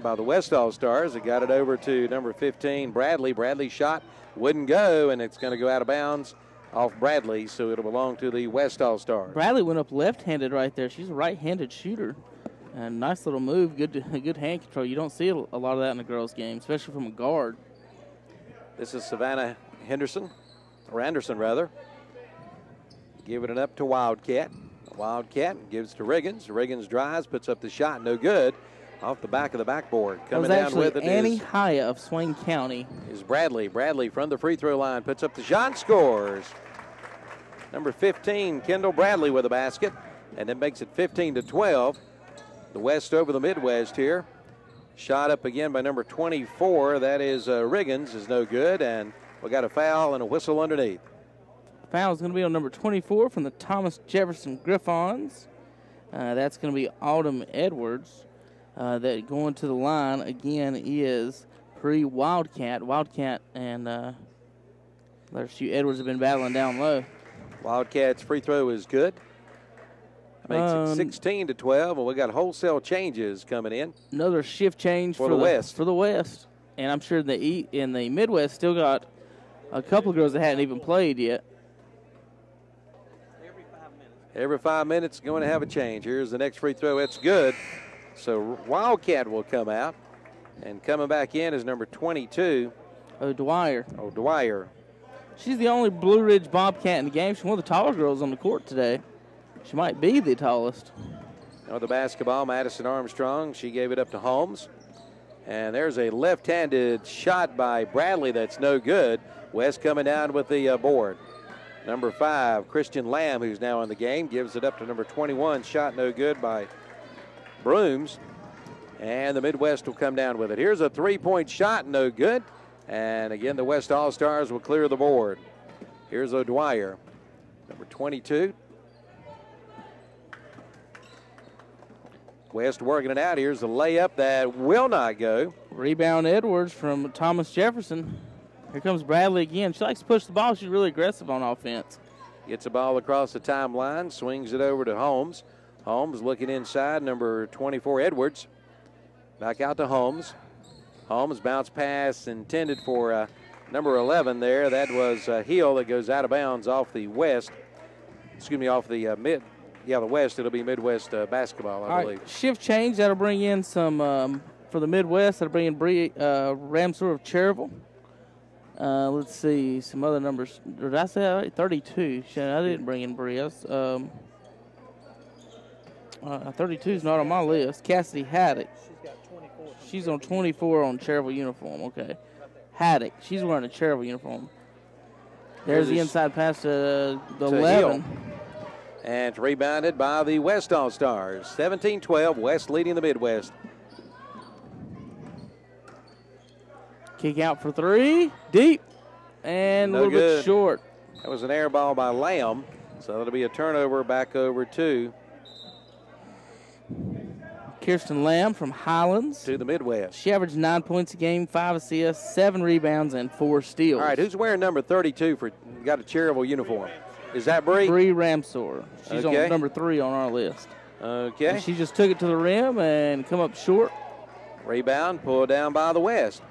West All-Stars. It got it over to number 15, Bradley. Bradley's shot wouldn't go, and it's going to go out of bounds off Bradley, so it'll belong to the West All-Stars. Bradley went up left-handed right there. She's a right-handed shooter. And nice little move, good hand control. You don't see a lot of that in the girls' game, especially from a guard. This is Savannah Anderson, giving it up to Wildcat. Wildcat gives to Riggins. Riggins drives, puts up the shot, no good. Off the back of the backboard. Coming down with it Annie Hyatt of Swain County. Is Bradley. Bradley from the free throw line puts up the shot, scores. Number 15, Kendall Bradley with a basket, and it makes it 15-12. The West over the Midwest here. Shot up again by number 24. That is Riggins, is no good, and we got a foul and a whistle underneath. Foul is going to be on number 24 from the Thomas Jefferson Griffons. That's going to be Autumn Edwards. That going to the line again is Wildcat. Wildcat and Edwards have been battling down low. Wildcat's free throw is good. Makes it 16-12, and we got wholesale changes coming in. Another shift change for the West. For the West, and I'm sure in the Midwest still got a couple of girls that hadn't even played yet. Every 5 minutes, going to have a change. Here's the next free throw. It's good. So Wildcat will come out. And coming back in is number 22. O'Dwyer. She's the only Blue Ridge Bobcat in the game. She's one of the taller girls on the court today. She might be the tallest. Now the basketball, Madison Armstrong. She gave it up to Holmes. And there's a left-handed shot by Bradley that's no good. West coming down with the board. Number 5, Christian Lamb, who's now in the game, gives it up to number 21. Shot no good by Brooms. And the Midwest will come down with it. Here's a three-point shot, no good. And again, the West All-Stars will clear the board. Here's O'Dwyer, number 22. West working it out. Here's a layup that will not go. Rebound Edwards from Thomas Jefferson. Here comes Bradley again. She likes to push the ball. She's really aggressive on offense. Gets the ball across the timeline, swings it over to Holmes. Holmes looking inside, number 24, Edwards. Back out to Holmes. Holmes bounce pass intended for number 11 there. That was Hill that goes out of bounds off the West. Off the the West. It'll be Midwest basketball, I believe. Right, shift change. That'll bring in some, for the Midwest, that'll bring in Bree Ramsor of Cherryville. Let's see, some other numbers. Did I say that right? 32. I didn't bring in Bree. 32 is not on my list. Cassidy Haddock. She's on 24 on Cherryville uniform. Okay. Haddock. She's wearing a Cherryville uniform. There's the inside pass to the 11. Hill. And it's rebounded by the West All-Stars. 17-12, West leading the Midwest. Kick out for three. Deep. And a little bit short. That was an air ball by Lamb. So that'll be a turnover back over to Kirsten Lamb from Highlands. To the Midwest. She averaged 9 points a game, 5 assists, 7 rebounds, and 4 steals. All right, who's wearing number 32 got a Cherryville uniform? Is that Bree? Bree Ramsor. She's on number 3 on our list. Okay. And she just took it to the rim and come up short. Rebound pulled down by the West.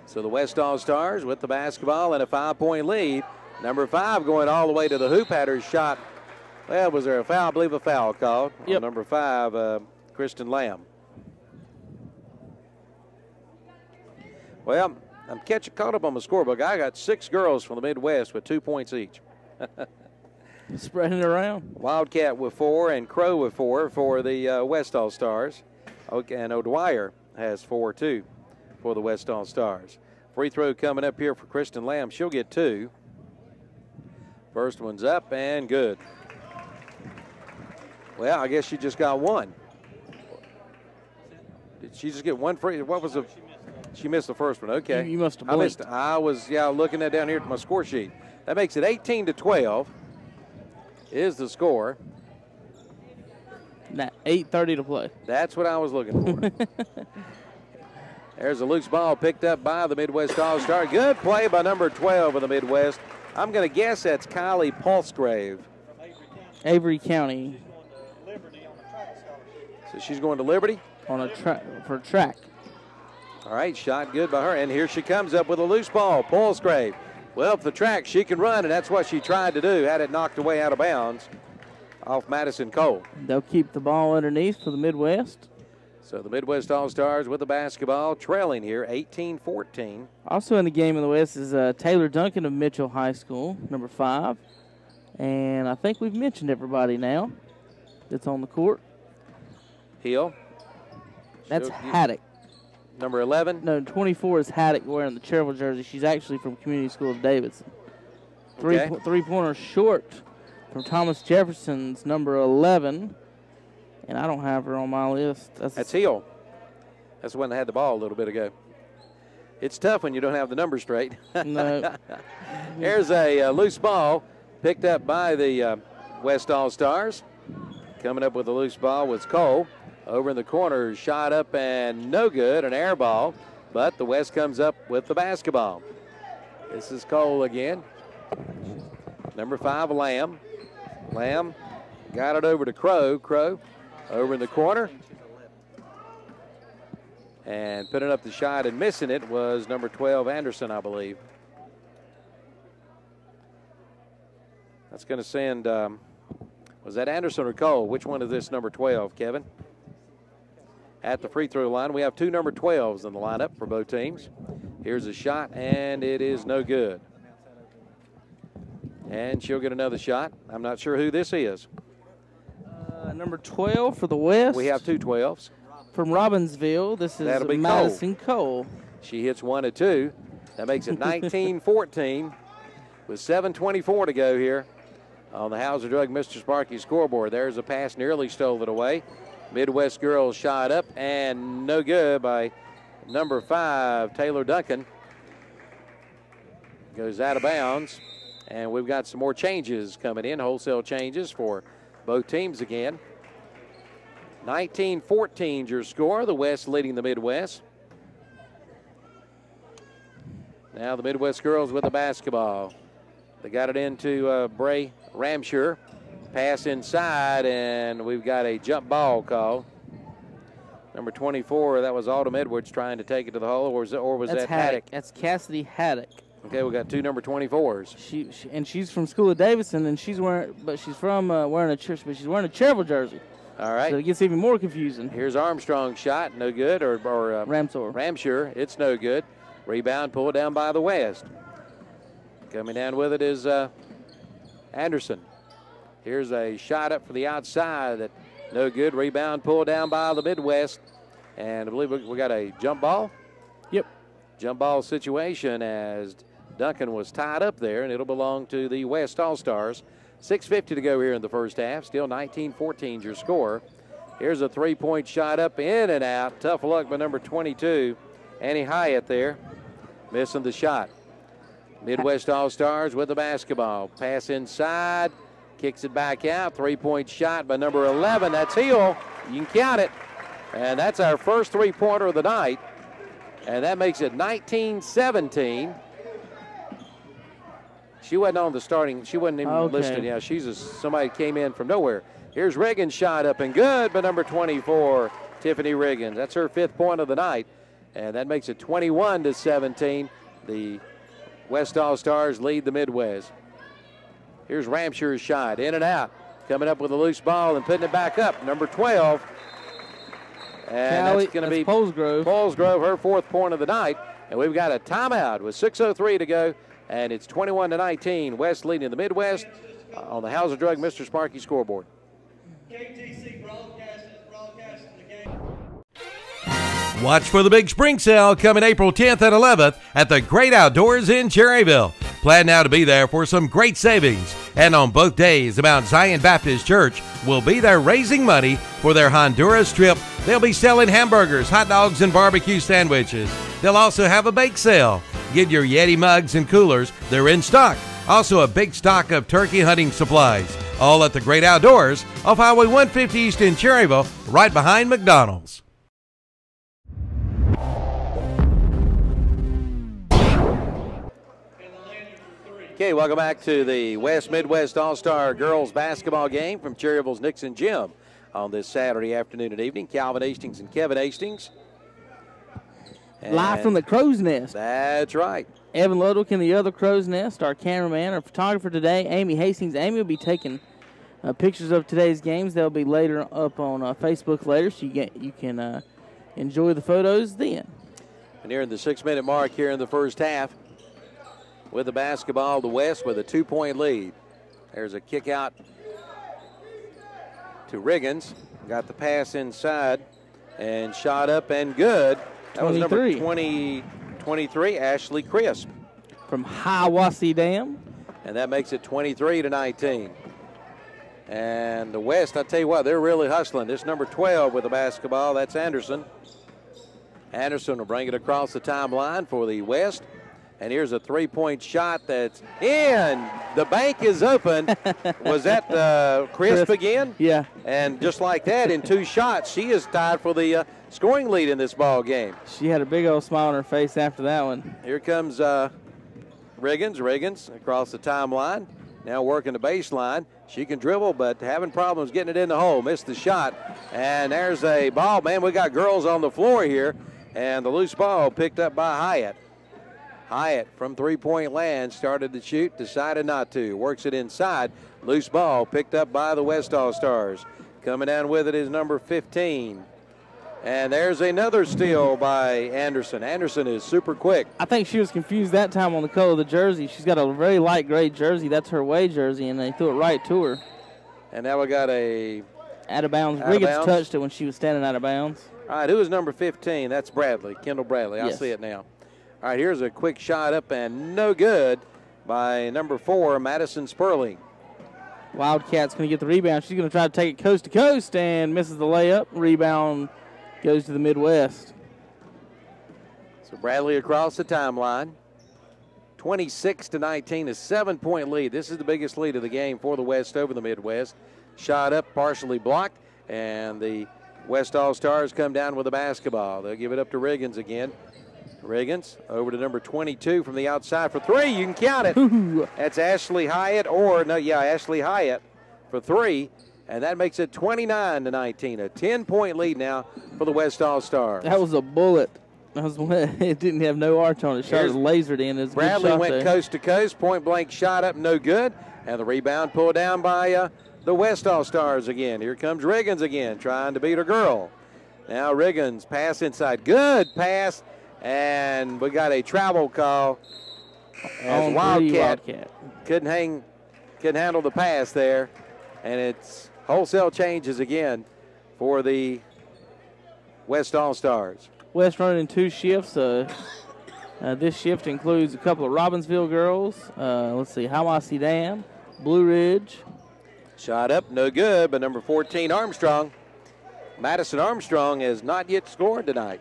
So the West All-Stars with the basketball and a 5-point lead. Number 5 going all the way to the hoop, had her shot. Well, was there a foul? I believe a foul called. Yep. On number 5, Kristen Lamb. Well, I'm caught up on the scorebook. I got 6 girls from the Midwest with 2 points each. Spreading it around. Wildcat with 4 and Crow with 4 for the West All-Stars. Okay, and O'Dwyer has 4 too for the West All-Stars. Free throw coming up here for Kristen Lamb. She'll get 2. First one's up and good. Well, I guess she just got 1. Did she just get 1 free? What was the? She missed the first one. Okay. You must have I blinked. missed. I was looking at down here at my score sheet. That makes it 18-12. Is the score. Now 8:30 to play. That's what I was looking for. There's a loose ball picked up by the Midwest All-Star. Good play by number 12 of the Midwest. I'm going to guess that's Kylie Pulsgrave. Avery County So she's going to Liberty. on a for track. All right, shot good by her. And here she comes up with a loose ball. Pulsgrave. Well, up the track, she can run, and that's what she tried to do. Had it knocked away out of bounds off Madison Cole. They'll keep the ball underneath for the Midwest. So the Midwest All-Stars with the basketball, trailing here 18-14. Also in the game in the West is Taylor Duncan of Mitchell High School, number 5. And I think we've mentioned everybody now that's on the court. Hill. That's Haddock. Number 11. No, 24 is Haddock wearing the Cherville jersey. She's actually from Community School of Davidson. Okay. Three-pointer short from Thomas Jefferson's number 11. And I don't have her on my list. That's Hill. That's the one that had the ball a little bit ago. It's tough when you don't have the numbers straight. No. Here's a loose ball picked up by the West All-Stars. Coming up with a loose ball was Cole. Over in the corner, shot up and no good, an air ball. But the West comes up with the basketball. This is Cole again. Number 5, Lamb. Lamb got it over to Crow. Crow over in the corner. And putting up the shot and missing it was number 12, Anderson, I believe. That's going to send, was that Anderson or Cole? Which one is this number 12, Kevin? At the free throw line, we have 2 number 12s in the lineup for both teams. Here's a shot, and it is no good. And she'll get another shot. I'm not sure who this is. Number 12 for the West. We have 2 12s. From Robbinsville, this is That'll be Madison Cole. She hits 1 and 2. That makes it 19-14 with 7:24 to go here on the Hauser Drug Mr. Sparky scoreboard. There's a pass, nearly stole it away. Midwest girls shot up and no good by number 5, Taylor Duncan. Goes out of bounds. And we've got some more changes coming in, wholesale changes for both teams again. 19-14 is your score. The West leading the Midwest. Now the Midwest girls with the basketball. They got it into Bray Ramsher. Pass inside, and we've got a jump ball call. Number 24, that was Autumn Edwards trying to take it to the hole, or was that Haddock? That's Cassidy Haddock. Okay, we got 2 number 24s. And she's from School of Davidson, and she's wearing, but she's from wearing a Cherville jersey. All right. So it gets even more confusing. Here's Armstrong's shot, no good, or Ramsher, it's no good. Rebound pulled down by the West. Coming down with it is Anderson. Here's a shot up for the outside that no good. Rebound pulled down by the Midwest. And I believe we got a jump ball. Yep. Jump ball situation as Duncan was tied up there, and it'll belong to the West All-Stars. 6:50 to go here in the first half. Still 19-14 your score. Here's a three-point shot up, in and out. Tough luck by number 22, Annie Hyatt there, missing the shot. Midwest All-Stars with the basketball. Pass inside. Kicks it back out. Three-point shot by number 11. That's Hill. You can count it. And that's our first three-pointer of the night. And that makes it 19-17. She wasn't on the starting. She wasn't even listed. Yeah, somebody came in from nowhere. Here's Riggins' shot up and good by number 24, Tiffany Riggins. That's her 5th point of the night. And that makes it 21-17. The West All-Stars lead the Midwest. Here's Ramsher's shot, in and out. Coming up with a loose ball and putting it back up, number 12. And that's going to be Polesgrove. Polesgrove, her 4th point of the night. And we've got a timeout with 6:03 to go, and it's 21-19. West leading the Midwest on the Hauser Drug Mr. Sparky scoreboard. KTC broadcasting the game. Watch for the big spring sale coming April 10th and 11th at the Great Outdoors in Cherryville. Plan now to be there for some great savings. And on both days, the Mount Zion Baptist Church will be there raising money for their Honduras trip. They'll be selling hamburgers, hot dogs, and barbecue sandwiches. They'll also have a bake sale. Get your Yeti mugs and coolers. They're in stock. Also a big stock of turkey hunting supplies. All at the Great Outdoors off Highway 150 East in Cherryville, right behind McDonald's. Okay, welcome back to the West Midwest All-Star Girls Basketball game from Cherryville's Nixon Gym on this Saturday afternoon and evening. Calvin Hastings and Kevin Hastings. Live from the Crow's Nest. That's right. Evan Ludwig in the other Crow's Nest, our cameraman, our photographer today, Amy Hastings. Amy will be taking pictures of today's games. They'll be later up on Facebook later, so you can enjoy the photos then. And nearing the 6-minute mark here in the first half. With the basketball, the West with a 2-point lead. There's a kick out to Riggins. Got the pass inside and shot up and good. That was number 23, Ashley Crisp. From Hiawassee Dam. And that makes it 23-19. And the West, I tell you what, they're really hustling. This number 12 with the basketball, that's Anderson. Anderson will bring it across the timeline for the West. And here's a three-point shot that's in. The bank is open. Was that Crisp again? Yeah. And just like that, in 2 shots, she is tied for the scoring lead in this ball game. She had a big old smile on her face after that one. Here comes Riggins across the timeline. Now working the baseline. She can dribble, but having problems getting it in the hole. Missed the shot. And there's a ball. Man, we got girls on the floor here. And the loose ball picked up by Hyatt. Hyatt from three-point land started to shoot, decided not to. Works it inside. Loose ball picked up by the West All-Stars. Coming down with it is number 15. And there's another steal by Anderson. Anderson is super quick. I think she was confused that time on the color of the jersey. She's got a very light gray jersey. That's her away jersey, and they threw it right to her. And now we got a out of bounds. Riggins touched it when she was standing out of bounds. All right, who is number 15? That's Bradley, Kendall Bradley. I see it now. All right, here's a quick shot up and no good by number 4, Madison Sperling. Wildcats going to get the rebound. She's going to try to take it coast to coast and misses the layup. Rebound goes to the Midwest. So Bradley across the timeline. 26-19, a 7-point lead. This is the biggest lead of the game for the West over the Midwest. Shot up, partially blocked, and the West All-Stars come down with the basketball. They'll give it up to Riggins again. Riggins over to number 22 from the outside for 3. You can count it. That's Ashley Hyatt, Ashley Hyatt for 3. And that makes it 29-19. A 10-point lead now for the West All-Stars. That was a bullet. It didn't have no arch on it. Shot was lasered in. Bradley went coast to coast. Point blank shot up, no good. And the rebound pulled down by the West All-Stars again. Here comes Riggins again, trying to beat her girl. Now Riggins, pass inside. Good pass. And we got a travel call as Wildcat couldn't handle the pass there. And it's wholesale changes again for the West All-Stars. West running in 2 shifts. This shift includes a couple of Robbinsville girls. Let's see, Hiawassee Dam, Blue Ridge. Shot up, no good, but number 14, Armstrong. Madison Armstrong has not yet scored tonight.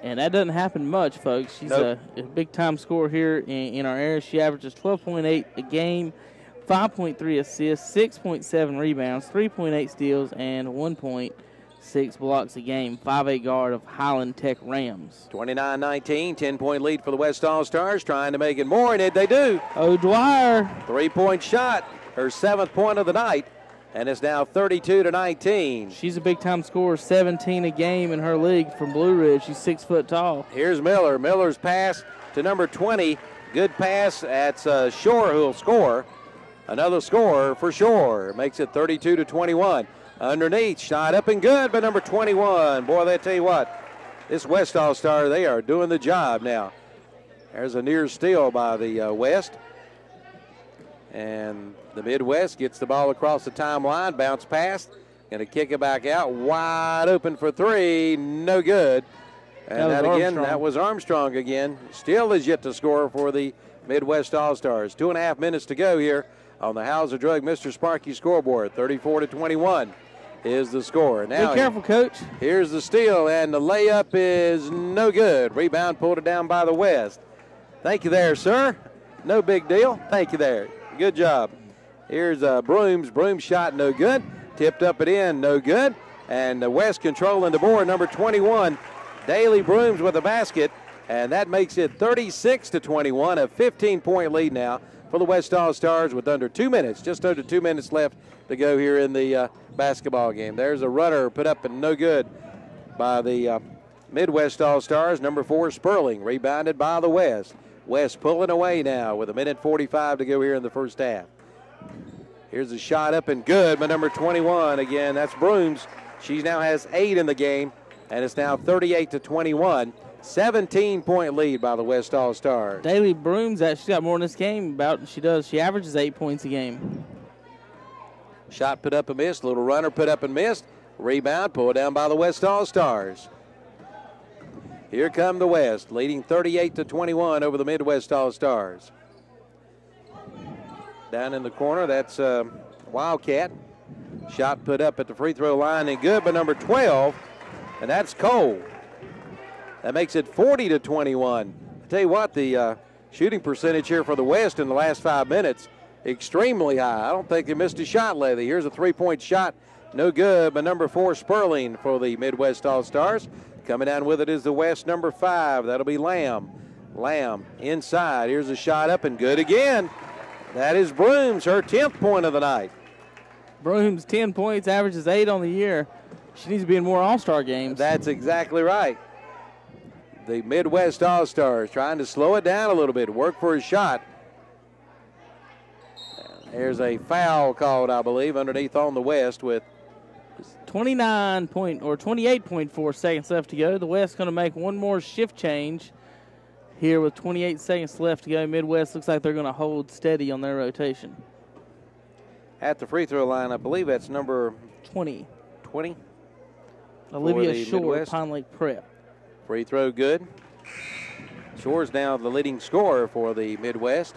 And that doesn't happen much, folks. She's a big-time scorer here in our area. She averages 12.8 a game, 5.3 assists, 6.7 rebounds, 3.8 steals, and 1.6 blocks a game. 5'8" guard of Highland Tech Rams. 29-19, 10-point lead for the West All-Stars, trying to make it more, and they do. O'Dwyer. 3-point shot, her 7th point of the night. And it's now 32-19. She's a big-time scorer, 17 a game in her league from Blue Ridge. She's 6 foot tall. Here's Miller. Miller's pass to number 20. Good pass. That's Shore who will score. Another score for Shore. Makes it 32-21. Underneath, shot up and good by number 21. Boy, they tell you what, this West All-Star, they are doing the job now. There's a near steal by the West. And the Midwest gets the ball across the timeline, bounce pass, going to kick it back out, wide open for three, no good. And that again, that was Armstrong again. Still is yet to score for the Midwest All-Stars. 2.5 minutes to go here on the Hauser Drug Mr. Sparky scoreboard. 34-21 is the score. Now, be careful, Coach. Here's the steal, and the layup is no good. Rebound pulled it down by the West. Thank you there, sir. No big deal. Thank you there. Good job. Here's Brooms. Brooms shot no good. Tipped up and in, no good. And the West controlling the board, number 21. Daly Brooms with a basket. And that makes it 36-21, a 15-point lead now for the West All-Stars with under 2 minutes, just under 2 minutes left to go here in the basketball game. There's a runner put up and no good by the Midwest All-Stars, number 4, Sperling, rebounded by the West. West pulling away now with 1:45 to go here in the first half. Here's a shot up and good by number 21. Again, that's Brooms. She now has 8 in the game, and it's now 38-21. 17-point lead by the West All-Stars. Daly Brooms, she's got more in this game about she does. She averages 8 points a game. Shot put up and missed. Little runner put up and missed. Rebound pulled down by the West All-Stars. Here come the West, leading 38-21 over the Midwest All-Stars. Down in the corner, that's Wildcat. Shot put up at the free throw line and good by number 12, and that's Cole. That makes it 40-21. I tell you what, the shooting percentage here for the West in the last 5 minutes, extremely high. I don't think they missed a shot lately. Here's a three-point shot, no good by number 4, Sperling for the Midwest All-Stars. Coming down with it is the West number 5. That'll be Lamb. Lamb inside. Here's a shot up and good again. That is Brooms, her 10th point of the night. Brooms, 10 points, averages 8 on the year. She needs to be in more All-Star games. That's exactly right. The Midwest All-Stars trying to slow it down a little bit, work for a shot. There's a foul called, I believe, underneath on the West with 28.4 seconds left to go. The West going to make one more shift change here with 28 seconds left to go. Midwest looks like they're going to hold steady on their rotation. At the free throw line, I believe that's number 20. 20. Olivia Shore, Midwest. Pine Lake Prep. Free throw good. Shore's now the leading scorer for the Midwest.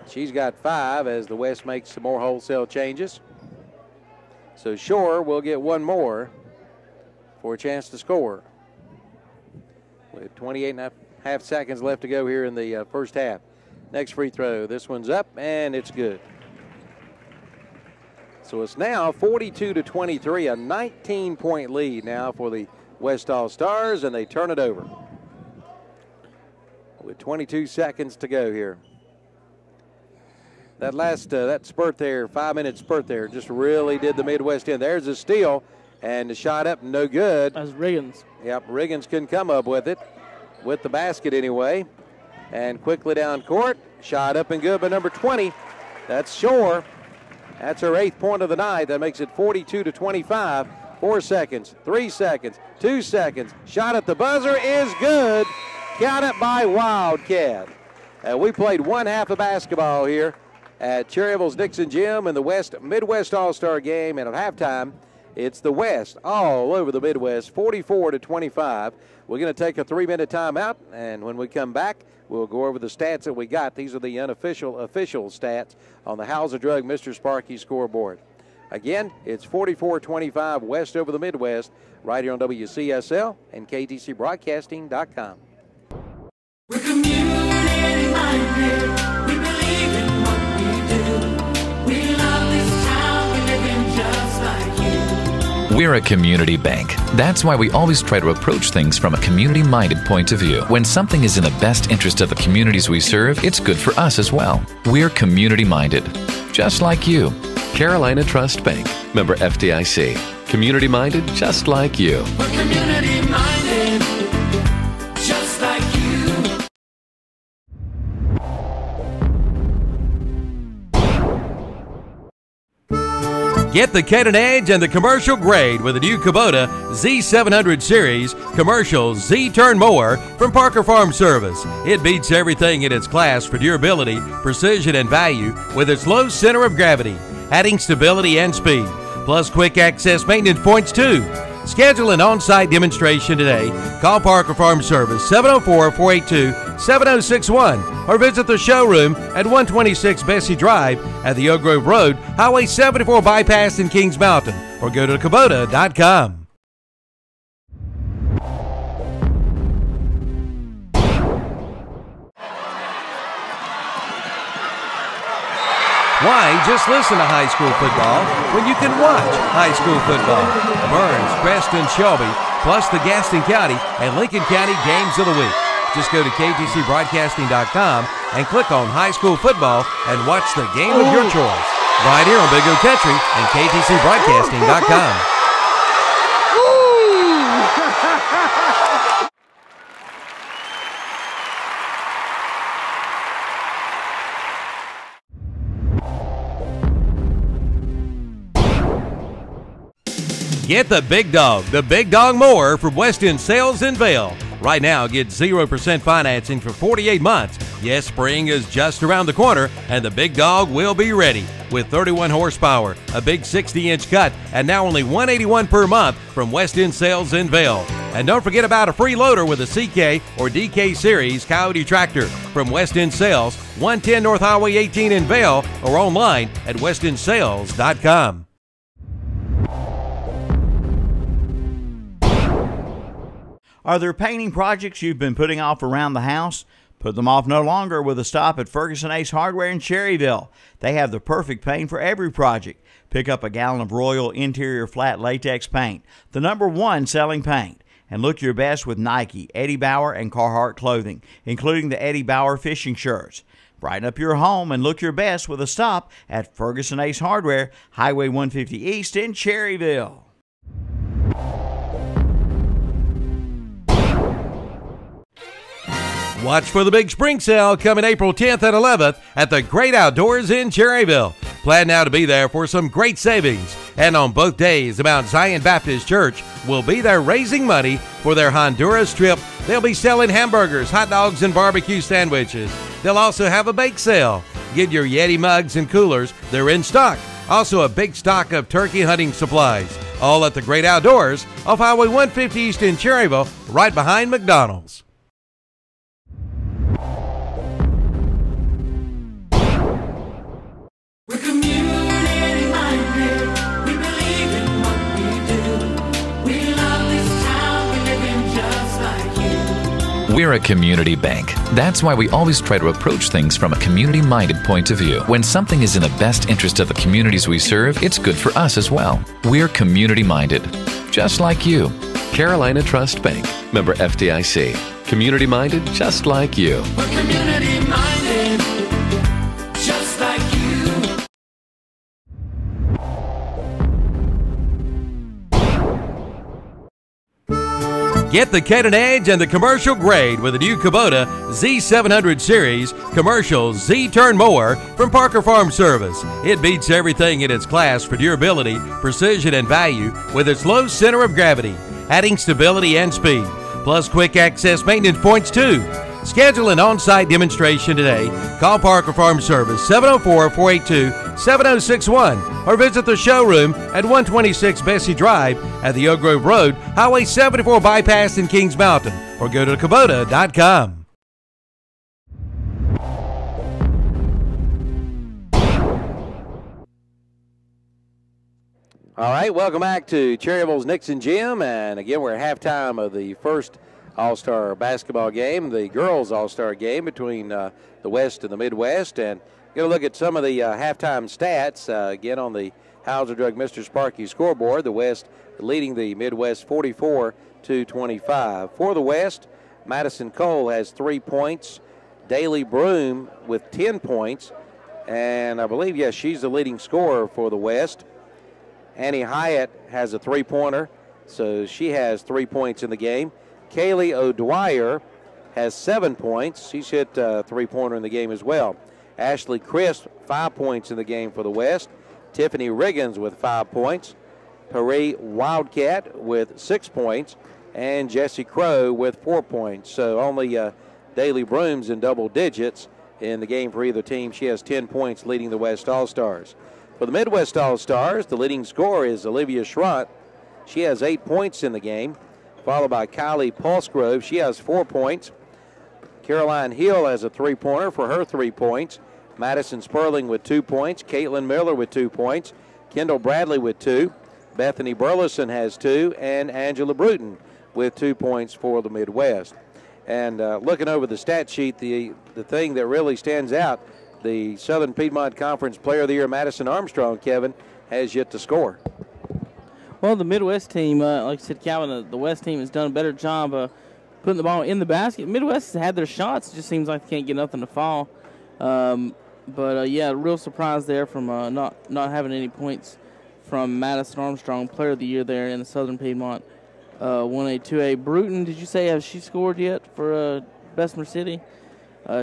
She's got 5 as the West makes some more wholesale changes. So Shore will get one more for a chance to score. With 28.5 seconds left to go here in the first half. Next free throw. This one's up, and it's good. So it's now 42-23, a 19-point lead now for the West All-Stars, and they turn it over. With 22 seconds to go here. That last that spurt there, 5-minute spurt there, just really did the Midwest in. There's a steal, and the shot up, no good. That's Riggins. Yep, Riggins couldn't come up with it, with the basket anyway. And quickly down court, shot up and good by number 20. That's Shore. That's her 8th point of the night. That makes it 42-25. 4 seconds, 3 seconds, 2 seconds. Shot at the buzzer is good. Count it by Wildcat. We played one half of basketball here at Cherryville's Dixon Gym in the Midwest All-Star game, and at halftime, it's the West all over the Midwest, 44-25. We're going to take a 3-minute timeout, and when we come back, we'll go over the stats that we got. These are the official stats on the Hauser Drug Mr. Sparky scoreboard. Again, it's 44-25 West over the Midwest, right here on WCSL and KTCBroadcasting.com. We're community-minded. We believe in what we do. We love this town. We live in just like you. We're a community bank. That's why we always try to approach things from a community-minded point of view. When something is in the best interest of the communities we serve, it's good for us as well. We're community-minded, just like you. Carolina Trust Bank, member FDIC. Community minded just like you. We're community-minded, just like you. Get the cutting edge and the commercial grade with the new Kubota Z700 Series Commercial Z-Turn Mower from Parker Farm Service. It beats everything in its class for durability, precision, and value with its low center of gravity, adding stability and speed, plus quick access maintenance points too. Schedule an on-site demonstration today. Call Parker Farm Service 704-482-7061 or visit the showroom at 126 Bessie Drive at the Oak Grove Road, Highway 74 bypass in Kings Mountain, or go to Kubota.com. Why just listen to high school football when you can watch high school football? Burns, Preston, Shelby, plus the Gaston County and Lincoln County games of the week. Just go to ktcbroadcasting.com and click on high school football and watch the game of your choice. Right here on Big O Country and ktcbroadcasting.com. Get the Big Dog Mower from West End Sales in Vail. Right now, get 0% financing for 48 months. Yes, spring is just around the corner, and the Big Dog will be ready. With 31 horsepower, a big 60-inch cut, and now only $181 per month from West End Sales in Vail. And don't forget about a free loader with a CK or DK Series Coyote tractor from West End Sales, 110 North Highway 18 in Vail, or online at westendsales.com. Are there painting projects you've been putting off around the house? Put them off no longer with a stop at Ferguson Ace Hardware in Cherryville. They have the perfect paint for every project. Pick up a gallon of Royal Interior Flat Latex Paint, the #1 selling paint. And look your best with Nike, Eddie Bauer, and Carhartt clothing, including the Eddie Bauer fishing shirts. Brighten up your home and look your best with a stop at Ferguson Ace Hardware, Highway 150 East in Cherryville. Watch for the big spring sale coming April 10th and 11th at the Great Outdoors in Cherryville. Plan now to be there for some great savings. And on both days, the Mount Zion Baptist Church will be there raising money for their Honduras trip. They'll be selling hamburgers, hot dogs, and barbecue sandwiches. They'll also have a bake sale. Get your Yeti mugs and coolers. They're in stock. Also a big stock of turkey hunting supplies. All at the Great Outdoors off Highway 150 East in Cherryville, right behind McDonald's. We're community-minded. We believe in what we do. We love this town. We live in just like you. We're a community bank. That's why we always try to approach things from a community-minded point of view. When something is in the best interest of the communities we serve, it's good for us as well. We're community-minded, just like you. Carolina Trust Bank. Member FDIC. Community minded just like you. We're community-minded, just like you. Get the cutting edge and the commercial grade with the new Kubota Z700 Series Commercial Z-Turn Mower from Parker Farm Service. It beats everything in its class for durability, precision, and value with its low center of gravity, adding stability and speed, plus quick access maintenance points too. Schedule an on-site demonstration today. Call Parker Farm Service 704-482-7061 or visit the showroom at 126 Bessie Drive at the Oak Grove Road, Highway 74 bypass in Kings Mountain, or go to Kubota.com. All right, welcome back to Cherryville's Nixon Gym, and again we're at halftime of the first All-Star basketball game, the girls All-Star game between the West and the Midwest, and going to look at some of the halftime stats again on the Hauser Drug Mr. Sparky scoreboard. The West leading the Midwest 44-25. For the West, Madison Cole has 3 points, Daly Broom with 10 points, and I believe, yes, she's the leading scorer for the West. Annie Hyatt has a three-pointer, so she has 3 points in the game. Kaylee O'Dwyer has 7 points. She's hit a three-pointer in the game as well. Ashley Crisp, 5 points in the game for the West. Tiffany Riggins with 5 points. Paris Wildcat with 6 points. And Jessie Crow with 4 points. So only Daly Brooms in double digits in the game for either team. She has 10 points, leading the West All-Stars. For the Midwest All-Stars, the leading scorer is Olivia Schront. She has 8 points in the game, followed by Kylie Pulsgrove. She has 4 points. Caroline Hill has a 3-pointer for her 3 points. Madison Sperling with 2 points. Caitlin Miller with 2 points. Kendall Bradley with 2. Bethany Burleson has 2. And Angela Bruton with 2 points for the Midwest. And looking over the stat sheet, the thing that really stands out, the Southern Piedmont Conference Player of the Year, Madison Armstrong, Kevin, has yet to score. Well, the Midwest team, like I said, Calvin, the West team has done a better job putting the ball in the basket. Midwest has had their shots. It just seems like they can't get nothing to fall. Yeah, real surprise there from not having any points from Madison Armstrong, Player of the Year there in the Southern Piedmont 1A, 2A. Bruton, did you say, has she scored yet for Bessemer City?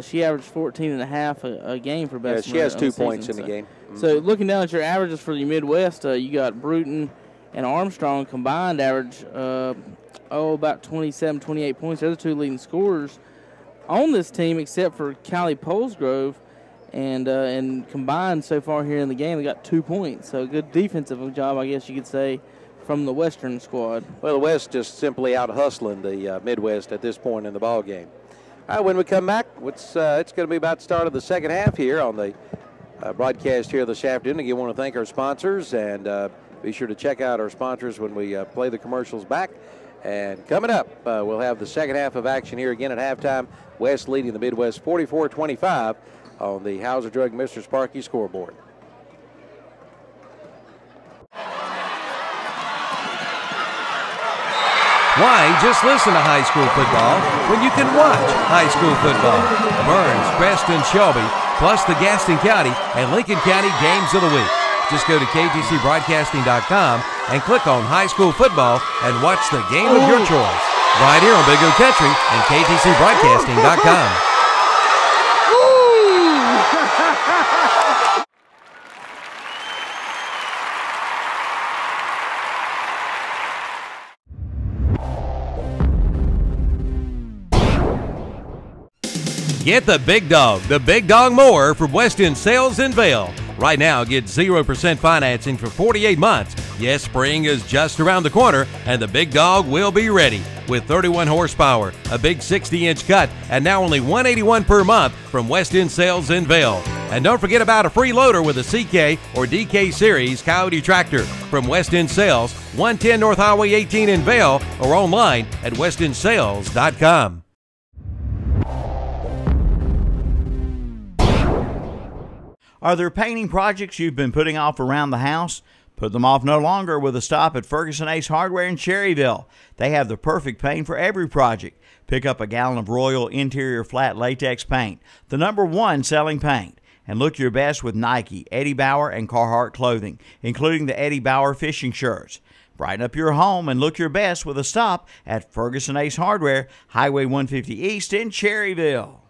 She averaged 14.5 a game for Bessemer. Yeah, she has 2 points in the game. Mm-hmm. So looking down at your averages for the Midwest, you got Bruton and Armstrong combined average about 27, 28 points. They're the two leading scorers on this team, except for Callie Polesgrove, and combined so far here in the game, they got 2 points. So good defensive job, I guess you could say, from the Western squad. Well, the West just simply out hustling the Midwest at this point in the ball game. All right, when we come back, it's going to be about the start of the second half here on the broadcast here this afternoon. Again, I want to thank our sponsors, and be sure to check out our sponsors when we play the commercials back. And coming up, we'll have the second half of action here again at halftime. West leading the Midwest 44-25 on the Hauser Drug Mr. Sparky scoreboard. Why just listen to high school football when you can watch high school football? Burns, Preston, Shelby, plus the Gaston County and Lincoln County games of the week. Just go to ktcbroadcasting.com and click on high school football and watch the game of your choice. Right here on Big O Country and ktcbroadcasting.com. Get the big dog more from West End Sales in Vail. Right now, get 0% financing for 48 months. Yes, spring is just around the corner, and the big dog will be ready. With 31 horsepower, a big 60-inch cut, and now only $181 per month from West End Sales in Vail. And don't forget about a free loader with a CK or DK Series Coyote tractor from West End Sales, 110 North Highway 18 in Vail, or online at westendsales.com. Are there painting projects you've been putting off around the house? Put them off no longer with a stop at Ferguson Ace Hardware in Cherryville. They have the perfect paint for every project. Pick up a gallon of Royal Interior Flat Latex Paint, the #1 selling paint. And look your best with Nike, Eddie Bauer, and Carhartt clothing, including the Eddie Bauer fishing shirts. Brighten up your home and look your best with a stop at Ferguson Ace Hardware, Highway 150 East in Cherryville.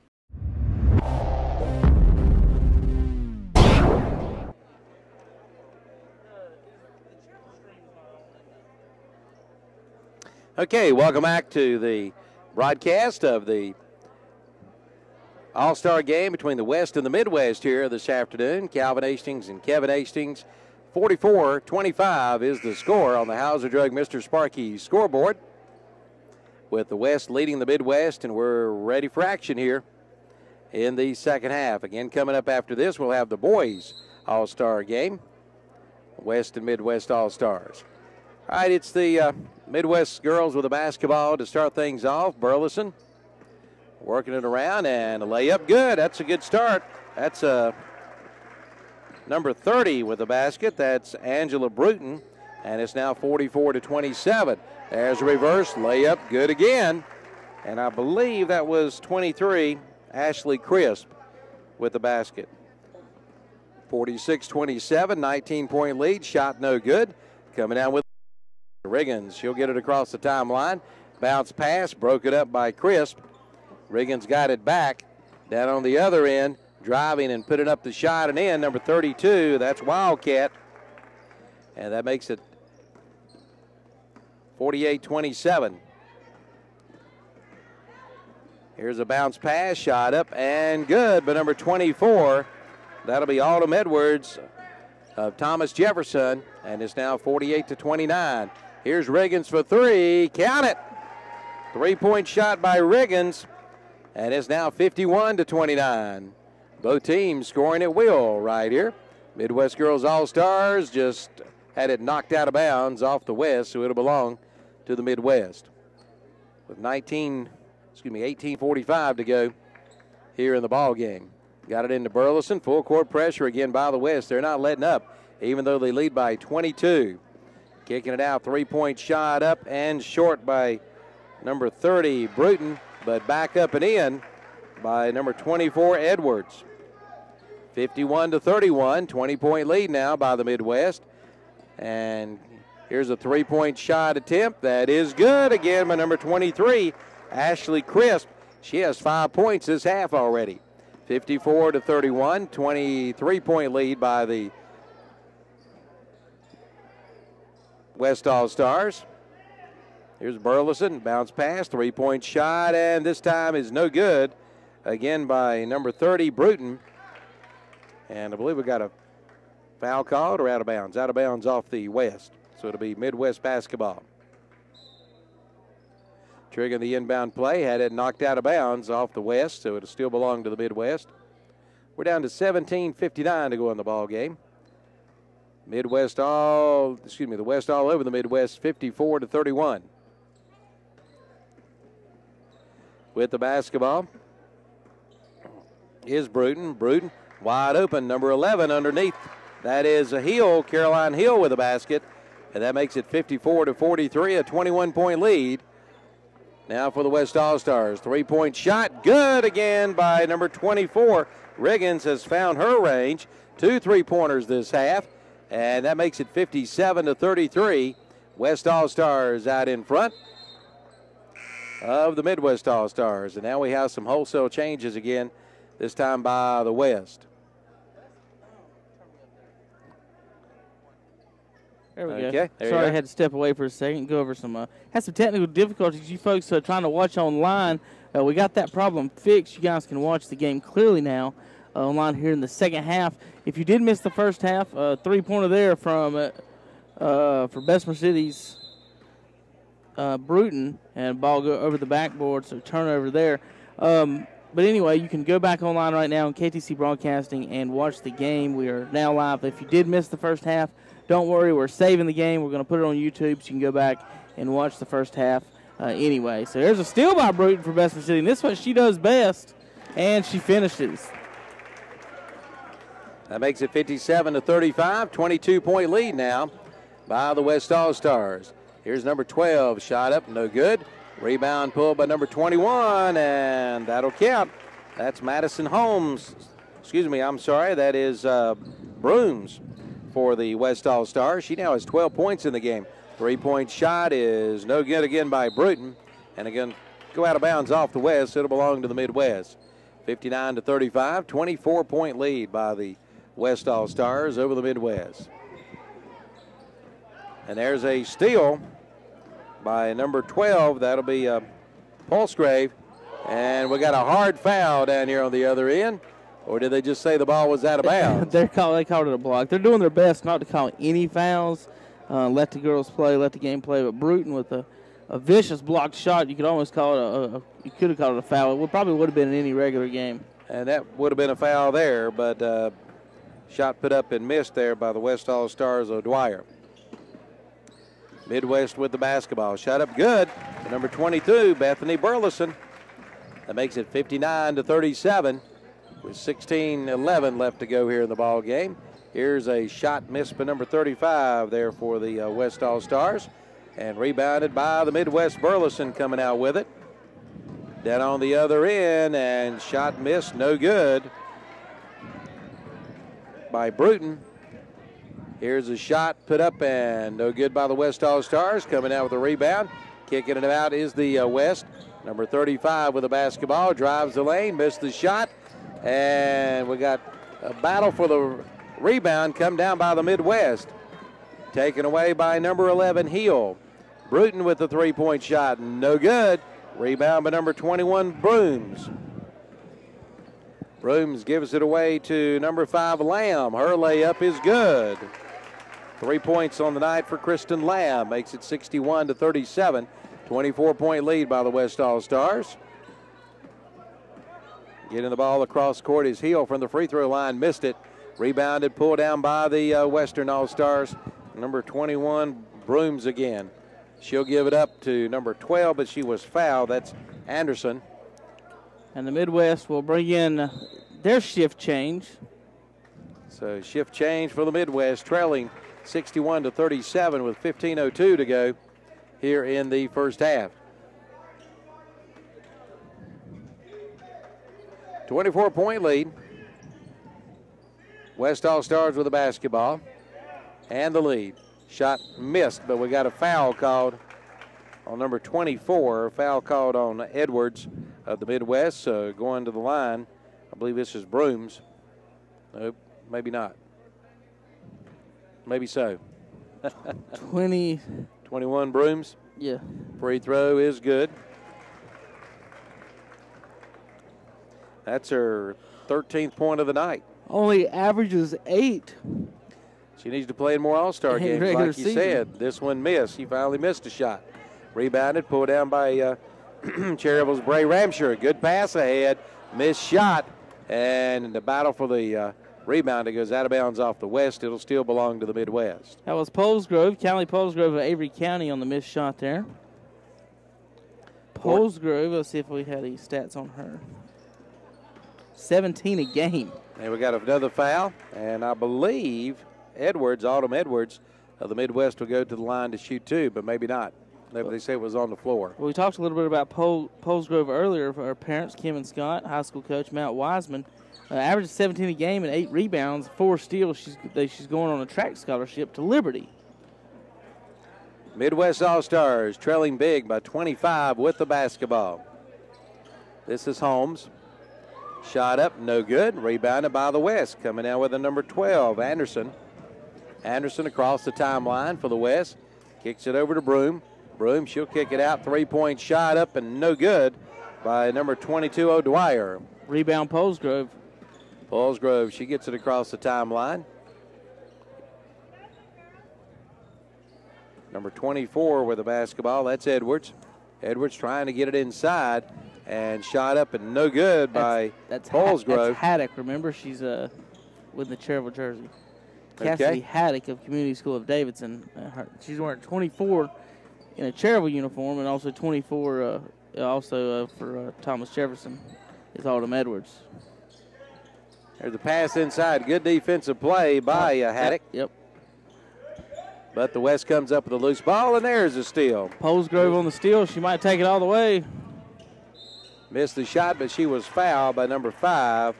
Okay, welcome back to the broadcast of the All-Star game between the West and the Midwest here this afternoon. Calvin Hastings and Kevin Hastings. 44-25 is the score on the Hauser Drug Mr. Sparky scoreboard, with the West leading the Midwest, and we're ready for action here in the second half. Again, coming up after this, we'll have the boys All-Star game, West and Midwest All-Stars. All right, it's the Midwest girls with a basketball to start things off. Burleson working it around, and a layup good. That's a good start. That's number 30 with the basket. That's Angela Bruton, and it's now 44-27. There's a reverse layup, good again. And I believe that was 23, Ashley Crisp with the basket. 46-27, 19-point lead, shot no good. Coming down with Riggins. She'll get it across the timeline. Bounce pass, broke it up by Crisp. Riggins got it back. Down on the other end, driving and putting up the shot and in. Number 32, that's Wildcat, And that makes it 48-27. Here's a bounce pass, shot up and good, but number 24, that'll be Autumn Edwards of Thomas Jefferson, and it's now 48-29. Here's Riggins for three, count it. 3-point shot by Riggins, and it's now 51-29. Both teams scoring at will right here. Midwest Girls All-Stars just had it knocked out of bounds off the West, so it'll belong to the Midwest. With 18:45 to go here in the ball game. Got it into Burleson, full court pressure again by the West. They're not letting up, even though they lead by 22. Kicking it out, 3-point shot up and short by number 30, Bruton, but back up and in by number 24, Edwards. 51-31, 20-point lead now by the Midwest. And here's a 3-point shot attempt. That is good again by number 23, Ashley Crisp. She has 5 points this half already. 54-31, 23-point lead by the West All-Stars. Here's Burleson, bounce pass, 3-point shot, and this time is no good. Again by number 30, Bruton. And I believe we got a foul called or out of bounds? Out of bounds off the West. So it'll be Midwest basketball. Triggering the inbound play, had it knocked out of bounds off the West, so it'll still belong to the Midwest. We're down to 17:59 to go in the ball game. The West all over the Midwest, 54-31. With the basketball is Bruton. Bruton wide open, number 11 underneath. That is a Hill, Caroline Hill with a basket, and that makes it 54-43, a 21-point lead. Now for the West All-Stars, 3-point shot, good again by number 24. Riggins has found her range, 2 3-pointers this half, and that makes it 57-33. West All-Stars out in front of the Midwest All-Stars. And now we have some wholesale changes again, this time by the West. There we Okay, go. Sorry, I had to step away for a second, go over some, had some technical difficulties. You folks trying to watch online, we got that problem fixed. You guys can watch the game clearly now online here in the second half. If you did miss the first half, 3-pointer there from for Bessemer City's Bruton, and ball go over the backboard, so turnover there. But anyway, you can go back online right now on KTC Broadcasting and watch the game. We are now live. If you did miss the first half, don't worry, we're saving the game. We're going to put it on YouTube so you can go back and watch the first half anyway. So there's a steal by Bruton for Bessemer City, and this is what she does best, and she finishes. That makes it 57-35, 22-point lead now by the West All-Stars. Here's number 12, shot up, no good. Rebound pulled by number 21, and that'll count. That's Madison Holmes. Excuse me, I'm sorry. That is Brooms for the West All-Stars. She now has 12 points in the game. 3-point shot is no good again by Bruton. And again, go out of bounds off the West. It'll belong to the Midwest. 59-35, 24-point lead by the West All-Stars over the Midwest. And there's a steal by number 12. That'll be Pulsgrave. And we got a hard foul down here on the other end. Or did they just say the ball was out of bounds? They called it a block. They're doing their best not to call any fouls. Let the girls play, let the game play. But Bruton with a vicious blocked shot, you could almost call it you could have called it a foul. It probably would have been in any regular game. And that would have been a foul there, but shot put up and missed there by the West All-Stars O'Dwyer. Midwest with the basketball. Shot up good. Number 22, Bethany Burleson. That makes it 59-37 with 16-11 left to go here in the ball game. Here's a shot missed by number 35 there for the West All-Stars. And rebounded by the Midwest Burleson coming out with it. Down on the other end, and shot missed, no good by Bruton. Here's a shot put up and no good by the West All-Stars. Coming out with a rebound. Kicking it out is the West. Number 35 with the basketball. Drives the lane, missed the shot. And we got a battle for the rebound come down by the Midwest. taken away by number 11, Heel. Bruton with the three-point shot, no good. Rebound by number 21, Brooms. Brooms gives it away to number 5, Lamb. Her layup is good. 3 points on the night for Kristen Lamb. Makes it 61-37. 24-point lead by the West All-Stars. Getting the ball across court is Heel from the free throw line. Missed it. Rebounded, pulled down by the Western All-Stars. Number 21, Brooms again. She'll give it up to number 12, but she was fouled. That's Anderson. And the Midwest will bring in their shift change. So shift change for the Midwest, trailing 61-37 with 15:02 to go here in the first half. 24-point lead. West All-Stars with the basketball and the lead. Shot missed, but we got a foul called on number 24. Foul called on Edwards of the Midwest. So going to the line, I believe this is Brooms. Nope, maybe not. Maybe so. 21 Brooms. Yeah. Free throw is good. That's her 13th point of the night. Only averages 8. She needs to play in more All-Star In games, regular like you season. said. This one missed. She finally missed a shot. Rebounded, pulled down by Cherryville's Bray Ramsher. Good pass ahead, missed shot, and the battle for the rebound. It goes out of bounds off the West. It'll still belong to the Midwest. That was Polesgrove, Callie Polesgrove of Avery County on the missed shot there. Polesgrove, let's see if we had any stats on her. 17 a game. And we got another foul, and I believe Autumn Edwards of the Midwest will go to the line to shoot 2, but maybe not. They say it was on the floor. Well, we talked a little bit about Polesgrove earlier. For our parents, Kim and Scott, high school coach Matt Wiseman, averages 17 a game and 8 rebounds, 4 steals. She's going on a track scholarship to Liberty. Midwest All-Stars trailing big by 25 with the basketball. This is Holmes. Shot up, no good. Rebounded by the West. Coming out with the number 12, Anderson. Anderson across the timeline for the West. Kicks it over to Broom. Broom, she'll kick it out. 3-point shot up and no good by number 22, O'Dwyer. Rebound Polesgrove. Polesgrove, she gets it across the timeline. Number 24 with the basketball, that's Edwards. Edwards trying to get it inside and shot up and no good by Polesgrove. That's Haddock, remember? She's with the Cherryville jersey. Cassidy Haddock of Community School of Davidson. She's wearing 24 in a Cherryville uniform and also 24 for Thomas Jefferson is Autumn Edwards. There's a pass inside. Good defensive play by Haddock. Yep. But the West comes up with a loose ball, and there's a steal. Polesgrove on the steal. She might take it all the way. Missed the shot, but she was fouled by number 5,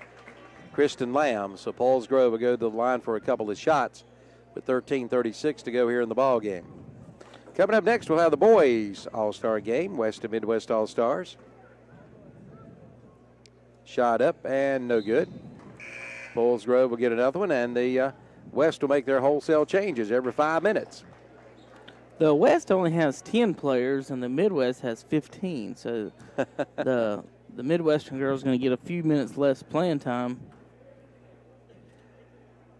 Kristen Lamb. So Polesgrove will go to the line for a couple of shots with 13:36 to go here in the ball game. Coming up next, we'll have the boys All-Star game, West and Midwest All-Stars. Shot up and no good. Polesgrove will get another one, and the West will make their wholesale changes every 5 minutes. The West only has 10 players, and the Midwest has 15. So the Midwestern girls going to get a few minutes less playing time.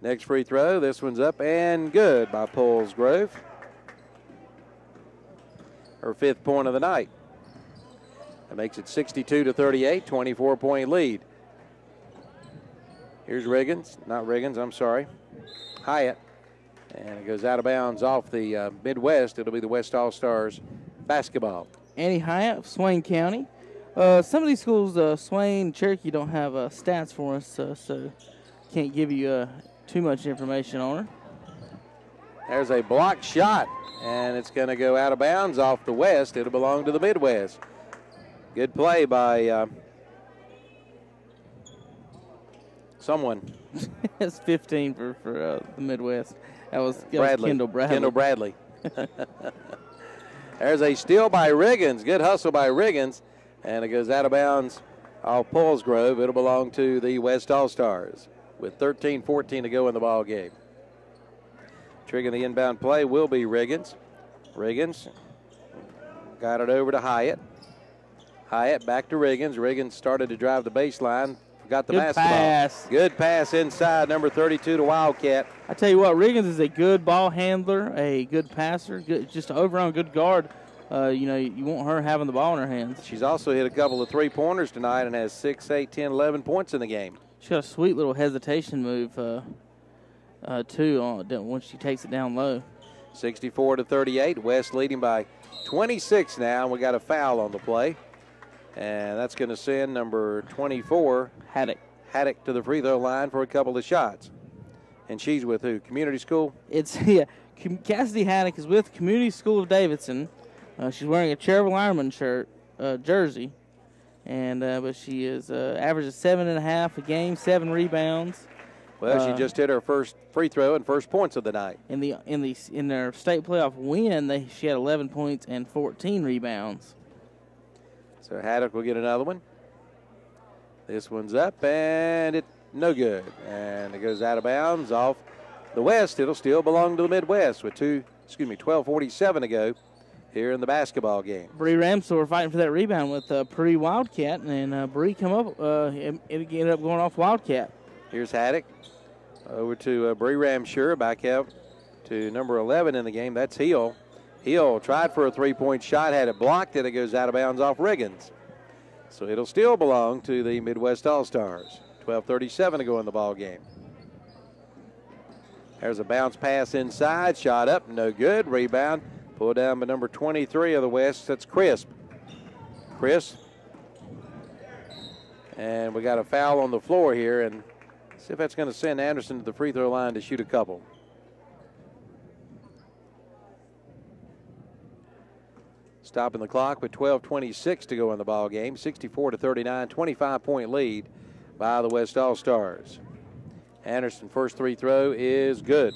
Next free throw, this one's up and good by Polesgrove. Her 5th point of the night. That makes it 62-38, 24-point lead. Here's Hyatt. And it goes out of bounds off the Midwest. It'll be the West All-Stars basketball. Annie Hyatt of Swain County. Some of these schools, Swain, Cherokee, don't have stats for us, so can't give you too much information on her. There's a blocked shot, and it's going to go out of bounds off the West. It'll belong to the Midwest. Good play by someone. It's 15 for the Midwest. That was Bradley. Kendall Bradley. There's a steal by Riggins. Good hustle by Riggins. And it goes out of bounds off Polesgrove. It'll belong to the West All-Stars with 13:14 to go in the ball game. Triggering the inbound play will be Riggins. Riggins got it over to Hyatt. Hyatt back to Riggins. Riggins started to drive the baseline. Forgot the Good basketball. pass. Good pass inside, number 32 to Wildcat. I tell you what, Riggins is a good ball handler, a good passer, good, just an overall good guard. You want her having the ball in her hands. She's also hit a couple of three-pointers tonight and has 6, 8, 10, 11 points in the game. She's got a sweet little hesitation move, too, once she takes it down low. 64-38. West leading by 26 now. We got a foul on the play. And that's going to send number 24, Haddock to the free throw line for a couple of shots. And she's with who? Community School? Cassidy Haddock is with Community School of Davidson. She's wearing a Chervil Ironman jersey. And but she is averages 7.5 a game, 7 rebounds. Well, she just hit her first free throw and first points of the night. In their state playoff win, she had 11 points and 14 rebounds. So Haddock will get another one. This one's up, and it's no good. And it goes out of bounds off the West. It'll still belong to the Midwest with 12:47 to go here in the basketball game. Bree Ramsor fighting for that rebound with pre-Wildcat, and Bree come up, it ended up going off Wildcat. Here's Haddock over to Bree Ramsure, back out to number 11 in the game. That's Heel. Heel tried for a three-point shot, had it blocked, and it goes out of bounds off Riggins. So it'll still belong to the Midwest All-Stars. 12:37 to go in the ball game. There's a bounce pass inside, shot up, no good. Rebound, pulled down by number 23 of the West. That's Crisp. And we got a foul on the floor here, and see if that's going to send Anderson to the free throw line to shoot a couple. Stopping the clock with 12:26 to go in the ball game. 64-39, 25-point lead by the West All-Stars. Anderson first free throw is good.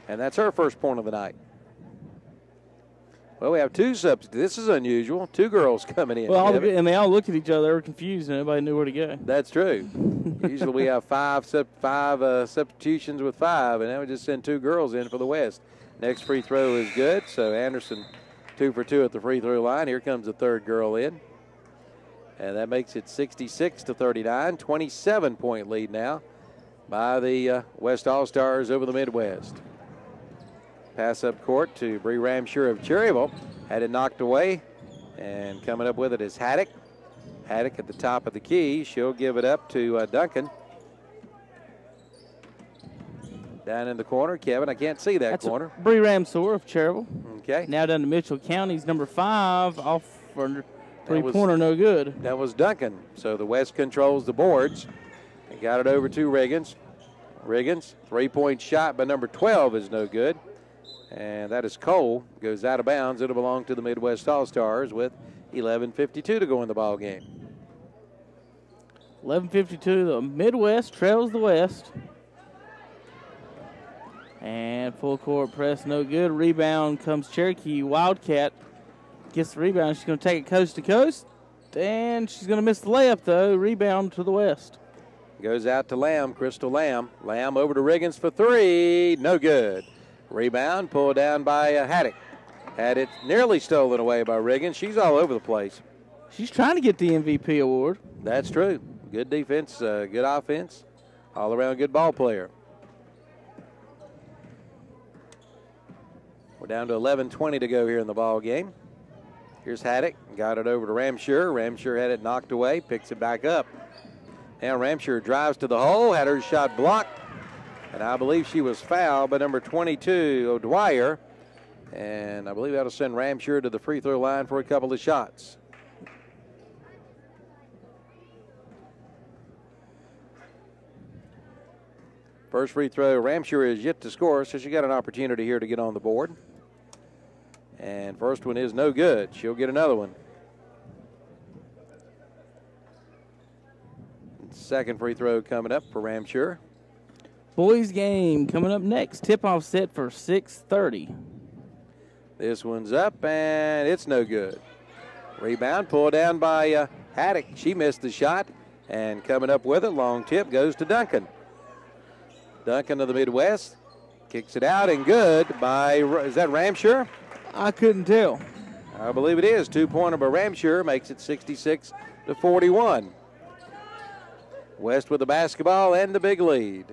And that's her first point of the night. Well, we have two subs. This is unusual. Two girls coming in. Well, and they all looked at each other. They were confused, and nobody knew where to go. That's true. Usually we have five substitutions with 5, and now we just send 2 girls in for the West. Next free throw is good, so Anderson 2 for 2 at the free throw line. Here comes the third girl in. And that makes it 66-39, 27-point lead now by the West All-Stars over the Midwest. Pass up court to Bree Ramsure of Cherryville. Had it knocked away, and coming up with it is Haddock. Haddock at the top of the key. She'll give it up to Duncan. Down in the corner, Kevin, I can't see that corner. Bree Ramsor of Cherryville. Okay. Now down to Mitchell County's number 5, off for three-pointer, no good. That was Duncan. So the West controls the boards. They got it over to Riggins. Riggins, three-point shot by number 12 is no good. And that is Cole. Goes out of bounds. It'll belong to the Midwest All-Stars with 11:52 to go in the ball game. 11:52. The Midwest trails the West. And full court press, no good. Rebound comes Cherokee. Wildcat gets the rebound. She's going to take it coast to coast. And she's going to miss the layup, though. Rebound to the West. Goes out to Lamb, Crystal Lamb. Lamb over to Riggins for 3. No good. Rebound pulled down by Haddock. Had it nearly stolen away by Riggins. She's all over the place. She's trying to get the MVP award. That's true. Good defense, good offense. All around good ball player. We're down to 11:20 to go here in the ball game. Here's Haddock. Got it over to Ramsure. Ramsure had it knocked away. Picks it back up. Now Ramsure drives to the hole. Had her shot blocked. And I believe she was fouled by number 22, O'Dwyer. And I believe that'll send Ramsure to the free throw line for a couple of shots. First free throw, Ramsure is yet to score, so she got an opportunity here to get on the board. And first one is no good. She'll get another one. Second free throw coming up for Ramsure. Boys game coming up next. Tip-off set for 6:30. This one's up, and it's no good. Rebound pulled down by Haddock. She missed the shot, and coming up with it, long tip goes to Duncan. Duncan of the Midwest kicks it out and good by, is that Ramshire? I couldn't tell. I believe it is. 2-pointer by Ramshire makes it 66-41. West with the basketball and the big lead.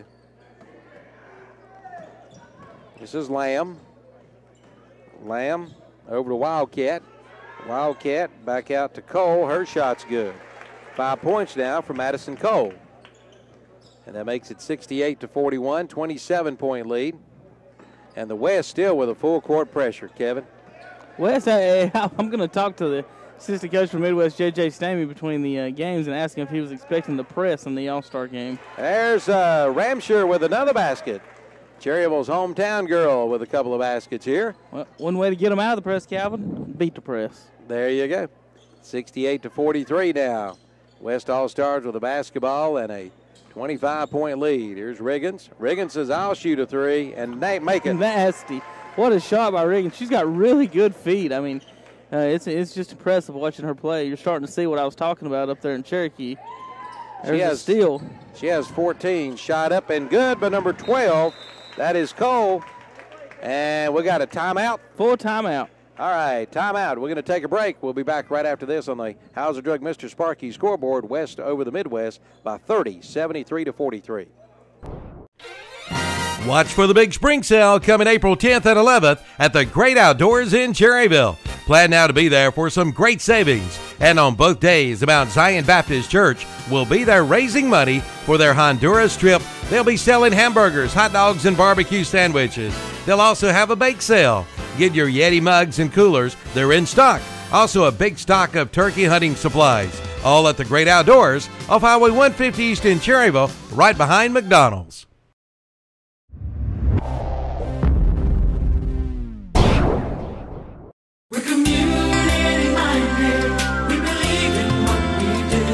This is Lamb. Lamb over to Wildcat. Wildcat back out to Cole. Her shot's good. 5 points now for Madison Cole. And that makes it 68-41, 27-point lead. And the West still with a full court pressure, Kevin. West, I'm going to talk to the assistant coach from Midwest, J.J. Stamey, between the games and ask him if he was expecting the press in the All-Star game. There's Ramshire with another basket. Cherryville's hometown girl with a couple of baskets here. Well, one way to get them out of the press, Calvin, beat the press. There you go. 68-43 now. West All-Stars with a basketball and a 25-point lead. Here's Riggins. Riggins says, I'll shoot a three and make it. Nasty. What a shot by Riggins. She's got really good feet. I mean, it's just impressive watching her play. You're starting to see what I was talking about up there in Cherokee. There's a steal. She has 14. Shot up and good by number 12. That is Cole. And we got a timeout. Full timeout. All right, timeout. We're going to take a break. We'll be back right after this on the Hauser Drug Mr. Sparky scoreboard. West over the Midwest by 30, 73-43. Watch for the big spring sale coming April 10th and 11th at the Great Outdoors in Cherryville. Plan now to be there for some great savings. And on both days, the Mount Zion Baptist Church will be there raising money for their Honduras trip. They'll be selling hamburgers, hot dogs, and barbecue sandwiches. They'll also have a bake sale. Get your Yeti mugs and coolers. They're in stock. Also a big stock of turkey hunting supplies. All at the Great Outdoors off Highway 150 East in Cherryville, right behind McDonald's. We're community-minded. We believe in what we do.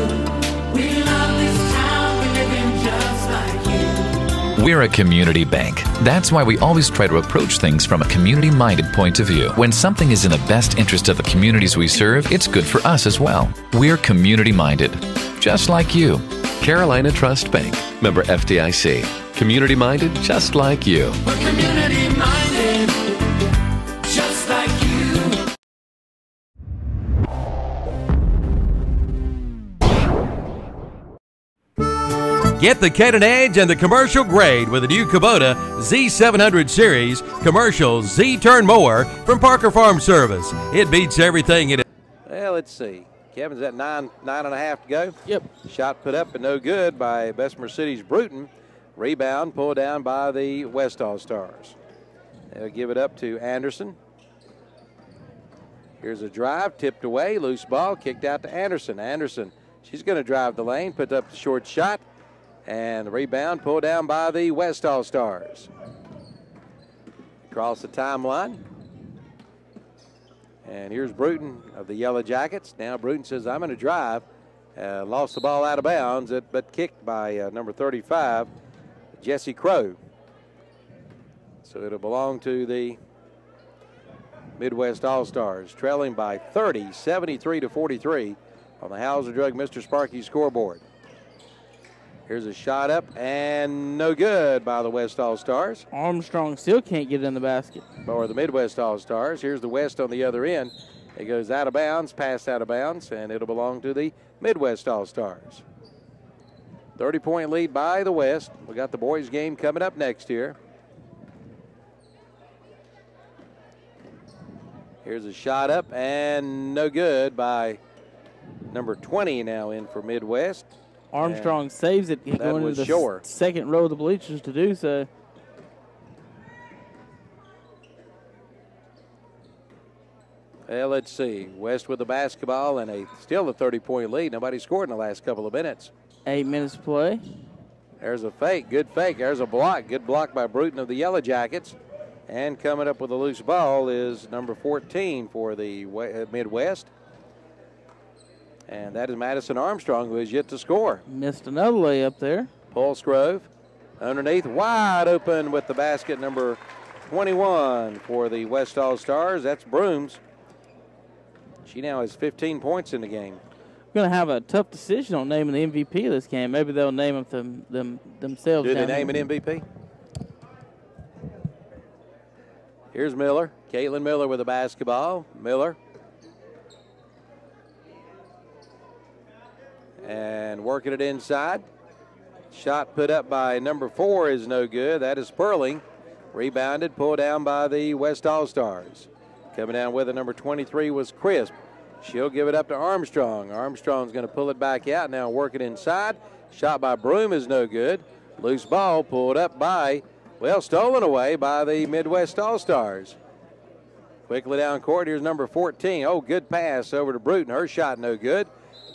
We love this town. We live in just like you. We're a community bank. That's why we always try to approach things from a community-minded point of view. When something is in the best interest of the communities we serve, it's good for us as well. We're community-minded, just like you. Carolina Trust Bank. Member FDIC. Community minded just like you. We're community-minded, just like you. Get the Canon Edge and the commercial grade with the new Kubota Z700 Series Commercial Z-Turn Mower from Parker Farm Service. It beats everything it. Well, let's see. Kevin's at nine and a half to go. Yep. Shot put up but no good by Bessemer City's Bruton. Rebound pulled down by the West All-Stars. They'll give it up to Anderson. Here's a drive, tipped away, loose ball, kicked out to Anderson. Anderson, she's going to drive the lane, put up the short shot, and the rebound pulled down by the West All-Stars. Across the timeline. And here's Bruton of the Yellow Jackets. Now Bruton says, I'm going to drive. Lost the ball out of bounds, but kicked by number 35, Jesse Crow. So it'll belong to the Midwest All-Stars, trailing by 30, 73-43 on the Hauser Drug Mr. Sparky scoreboard. Here's a shot up and no good by the West All-Stars. Armstrong still can't get it in the basket. For the Midwest All-Stars. Here's the West on the other end. It goes out of bounds, passed out of bounds, and it'll belong to the Midwest All-Stars. 30-point lead by the West. We got the boys game coming up next here. Here's a shot up and no good by number 20 now in for Midwest. Armstrong saves it, going into the second row of the bleachers to do so. Well, let's see. West with the basketball and still a 30-point lead. Nobody scored in the last couple of minutes. 8 minutes to play. There's a fake. Good fake. There's a block. Good block by Bruton of the Yellow Jackets. And coming up with a loose ball is number 14 for the Midwest. And that is Madison Armstrong, who has yet to score. Missed another layup there. Pulsgrove underneath, wide open with the basket, number 21 for the West All-Stars. That's Brooms. She now has 15 points in the game. Going to have a tough decision on naming the MVP of this game. Maybe they'll name them themselves. Do they name an MVP? Here's Miller. Caitlin Miller with the basketball. Miller. And working it inside. Shot put up by number 4 is no good. That is Sperling. Rebounded, pulled down by the West All-Stars. Coming down with it, number 23 was Crisp. She'll give it up to Armstrong. Armstrong's going to pull it back out. Now working inside. Shot by Broom is no good. Loose ball pulled up by, well, stolen away by the Midwest All-Stars. Quickly down court, here's number 14. Oh, good pass over to Bruton. Her shot no good.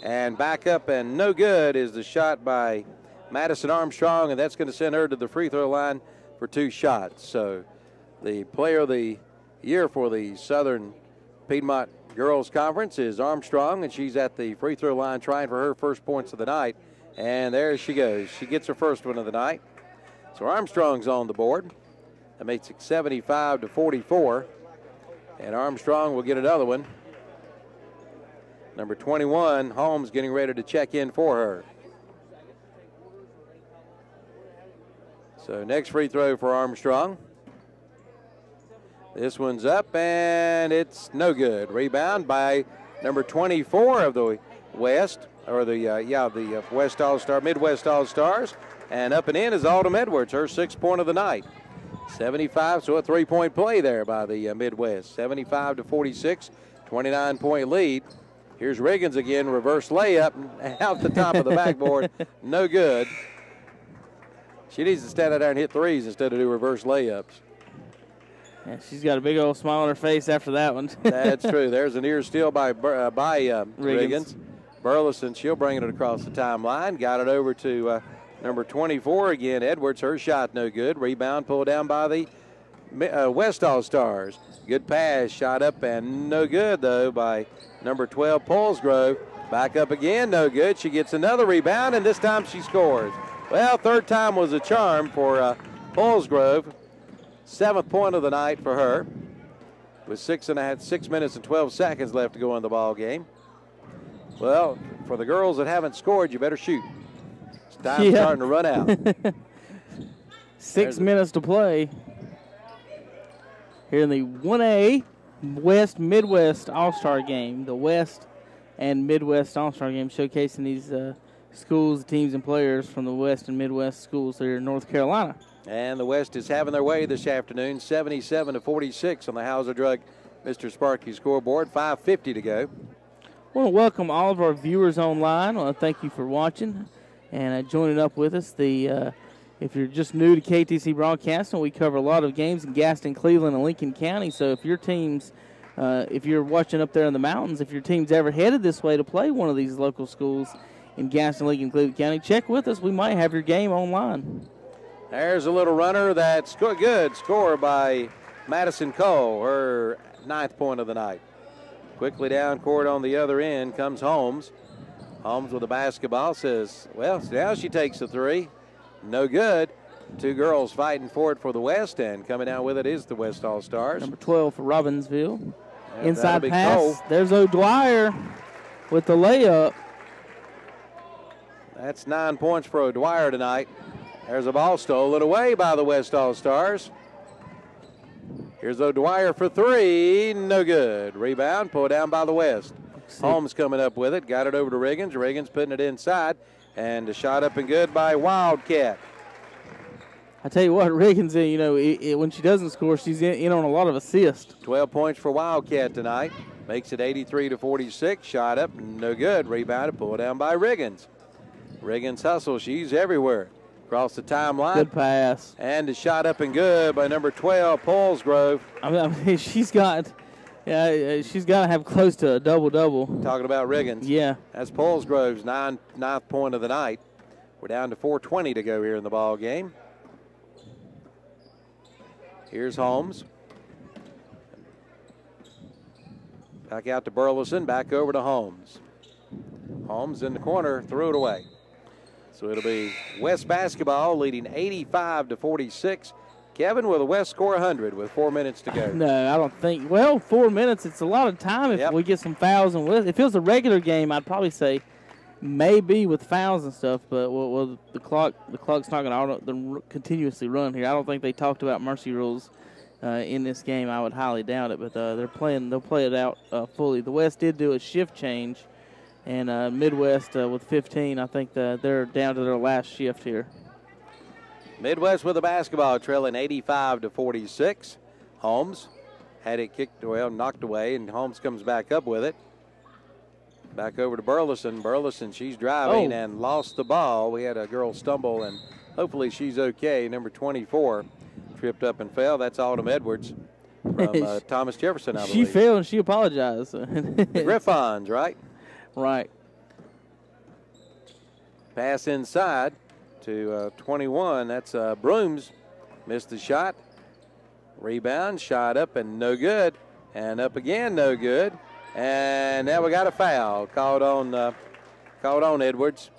And back up and no good is the shot by Madison Armstrong, and that's going to send her to the free throw line for 2 shots. So the player of the year for the Southern Piedmont Girls Conference is Armstrong, and she's at the free throw line trying for her first points of the night. And there she goes. She gets her first one of the night. So Armstrong's on the board. That makes it 75-44. And Armstrong will get another one. Number 21, Holmes, getting ready to check in for her. So next free throw for Armstrong. This one's up, and it's no good. Rebound by number 24 of the West, or the West All-Star, Midwest All-Stars. And up and in is Autumn Edwards, her 6th point of the night. 75, so a 3-point play there by the Midwest. 75-46, 29-point lead. Here's Riggins again, reverse layup, out the top of the backboard. No good. She needs to stand out there and hit threes instead of do reverse layups. Yeah, she's got a big old smile on her face after that one. That's true. There's an ear steal by Riggins. Burleson, she'll bring it across the timeline. Got it over to number 24 again. Edwards, her shot no good. Rebound pulled down by the West All-Stars. Good pass, shot up and no good, though, by number 12, Paulsgrove. Back up again, no good. She gets another rebound, and this time she scores. Well, third time was a charm for Paulsgrove. 7th point of the night for her. With 6 minutes and 12 seconds left to go in the ball game. Well, for the girls that haven't scored, you better shoot. Time's starting to run out. 6 minutes to play here in the 1A West Midwest All-Star game. The West and Midwest All-Star game showcasing these schools, teams, and players from the West and Midwest schools here in North Carolina. And the West is having their way this afternoon, 77-46 on the Hauser Drug Mr. Sparky scoreboard. 5:50 to go. I want to welcome all of our viewers online. I want to thank you for watching and joining up with us. If you're just new to KTC Broadcasting, we cover a lot of games in Gaston, Cleveland, and Lincoln County. So if your team's, if you're watching up there in the mountains, if your team's ever headed this way to play one of these local schools in Gaston, Lincoln, Cleveland County, check with us. We might have your game online. There's a little runner that's good. Score by Madison Cole, her 9th point of the night. Quickly down court on the other end comes Holmes. Holmes with the basketball says, well, now she takes the three. No good. 2 girls fighting for it for the West, and coming down with it is the West All-Stars. Number 12 for Robbinsville. Yeah, inside pass. Cole. There's O'Dwyer with the layup. That's 9 points for O'Dwyer tonight. There's a ball stolen away by the West All-Stars. Here's O'Dwyer for 3. No good. Rebound pulled down by the West. Holmes coming up with it. Got it over to Riggins. Riggins putting it inside. And a shot up and good by Wildcat. I tell you what, Riggins, when she doesn't score, she's in on a lot of assists. 12 points for Wildcat tonight. Makes it 83-46. Shot up, no good. Rebounded, pulled down by Riggins. Riggins hustle. She's everywhere. Across the timeline. Good pass. And a shot up and good by number 12, Paulsgrove. I mean she's got to have close to a double-double. Talking about Riggins. Yeah. That's Paulsgrove's 9th point of the night. We're down to 4:20 to go here in the ball game. Here's Holmes. Back out to Burleson, back over to Holmes. Holmes in the corner, threw it away. So it'll be West basketball leading 85-46. Kevin, will the West score 100 with 4 minutes to go? No, I don't think. Well, 4 minutes, it's a lot of time if we get some fouls. And if it was a regular game, I'd probably say maybe with fouls and stuff. But the clock's not going to continuously run here. I don't think they talked about mercy rules in this game. I would highly doubt it, but they'll play it out fully. The West did do a shift change, and Midwest with 15, I think they're down to their last shift here. Midwest with the basketball, trailing 85-46. Holmes had it knocked away, and Holmes comes back up with it. Back over to Burleson. Burleson, she's driving and lost the ball. We had a girl stumble, and hopefully she's okay. Number 24 tripped up and fell. That's Autumn Edwards from Thomas Jefferson, I believe. She fell and she apologized. The Griffons, right? Right. Pass inside to 21. That's Brooms. Missed the shot. Rebound, shot up and no good. And up again, no good. And now we got a foul called on Edwards.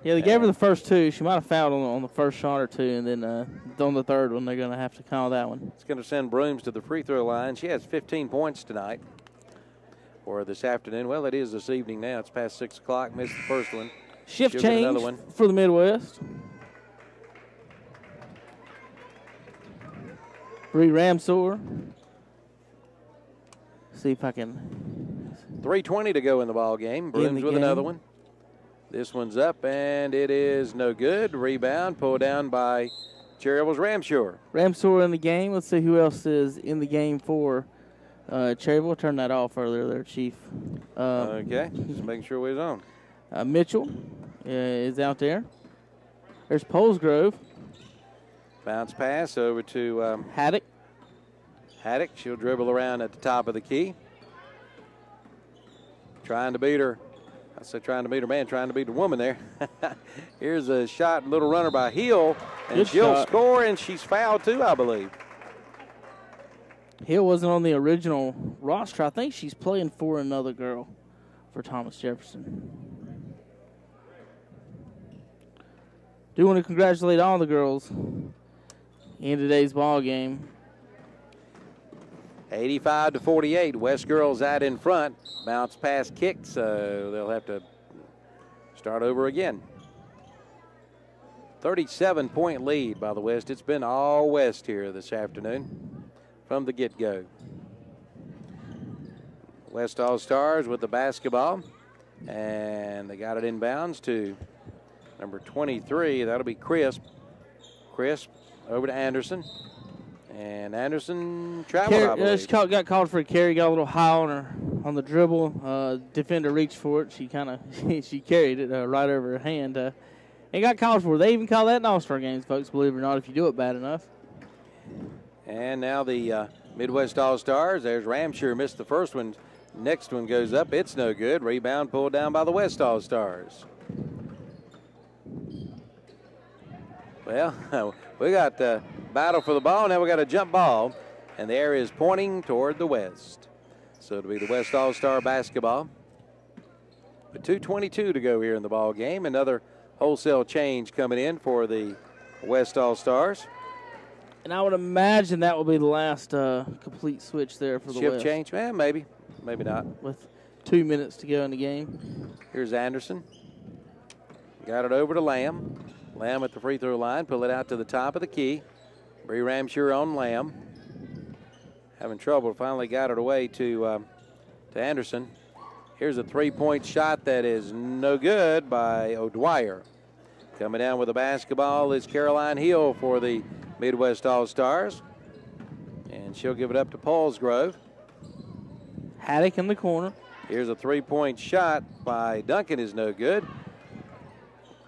Yeah, they gave her the first two. She might have fouled on the first shot or two, and then on the third one, they're going to have to call that one. It's going to send Brooms to the free throw line. She has 15 points tonight or this afternoon. Well, it is this evening now. It's past 6 o'clock. Missed the first one. Shift She'll get change another one. for the Midwest. Bree Ramsor. See if I can. 3:20 to go in the ball game. Brooms with another one. This one's up, and it is no good. Rebound, pulled down by Cherryville's Ramsor. Ramsor in the game. Let's see who else is in the game for Cherryville. Turn that off earlier there, Chief. Okay, just making sure we're on. Mitchell is out there. There's Polesgrove. Bounce pass over to Haddock. Haddock. She'll dribble around at the top of the key. Trying to beat her. I said trying to beat her man, trying to beat the woman there. Here's a shot, little runner by Hill. And Good she'll shot. score, and she's fouled too, I believe. Hill wasn't on the original roster. I think she's playing for another girl for Thomas Jefferson. Do want to congratulate all the girls in today's ball game. 85-48. West girls out in front. Bounce pass kicked, so they'll have to start over again. 37-point lead by the West. It's been all West here this afternoon from the get-go. West All-Stars with the basketball, and they got it inbounds to number 23. That'll be Crisp. Crisp over to Anderson. And Anderson traveled, I believe. She got called for a carry, got a little high on her on the dribble. Defender reached for it. She kind of she carried it right over her hand. And got called for it. They even call that in All-Star games, folks, believe it or not, if you do it bad enough. And now the Midwest All-Stars. There's Ramsure, missed the first one. Next one goes up. It's no good. Rebound pulled down by the West All-Stars. Well, we got battle for the ball. Now we got a jump ball, and the area is pointing toward the West. So it'll be the West All-Star basketball. But 2:22 to go here in the ball game. Another wholesale change coming in for the West All-Stars. And I would imagine that will be the last complete switch there for the Shift West. change? Maybe. Maybe not. With 2 minutes to go in the game. Here's Anderson. Got it over to Lamb. Lamb at the free throw line. Pull it out to the top of the key. Bree Ramsure on Lamb. Having trouble. Finally got it away to Anderson. Here's a three-point shot that is no good by O'Dwyer. Coming down with the basketball is Caroline Hill for the Midwest All-Stars. And she'll give it up to Paulsgrove. Haddock in the corner. Here's a three-point shot by Duncan is no good.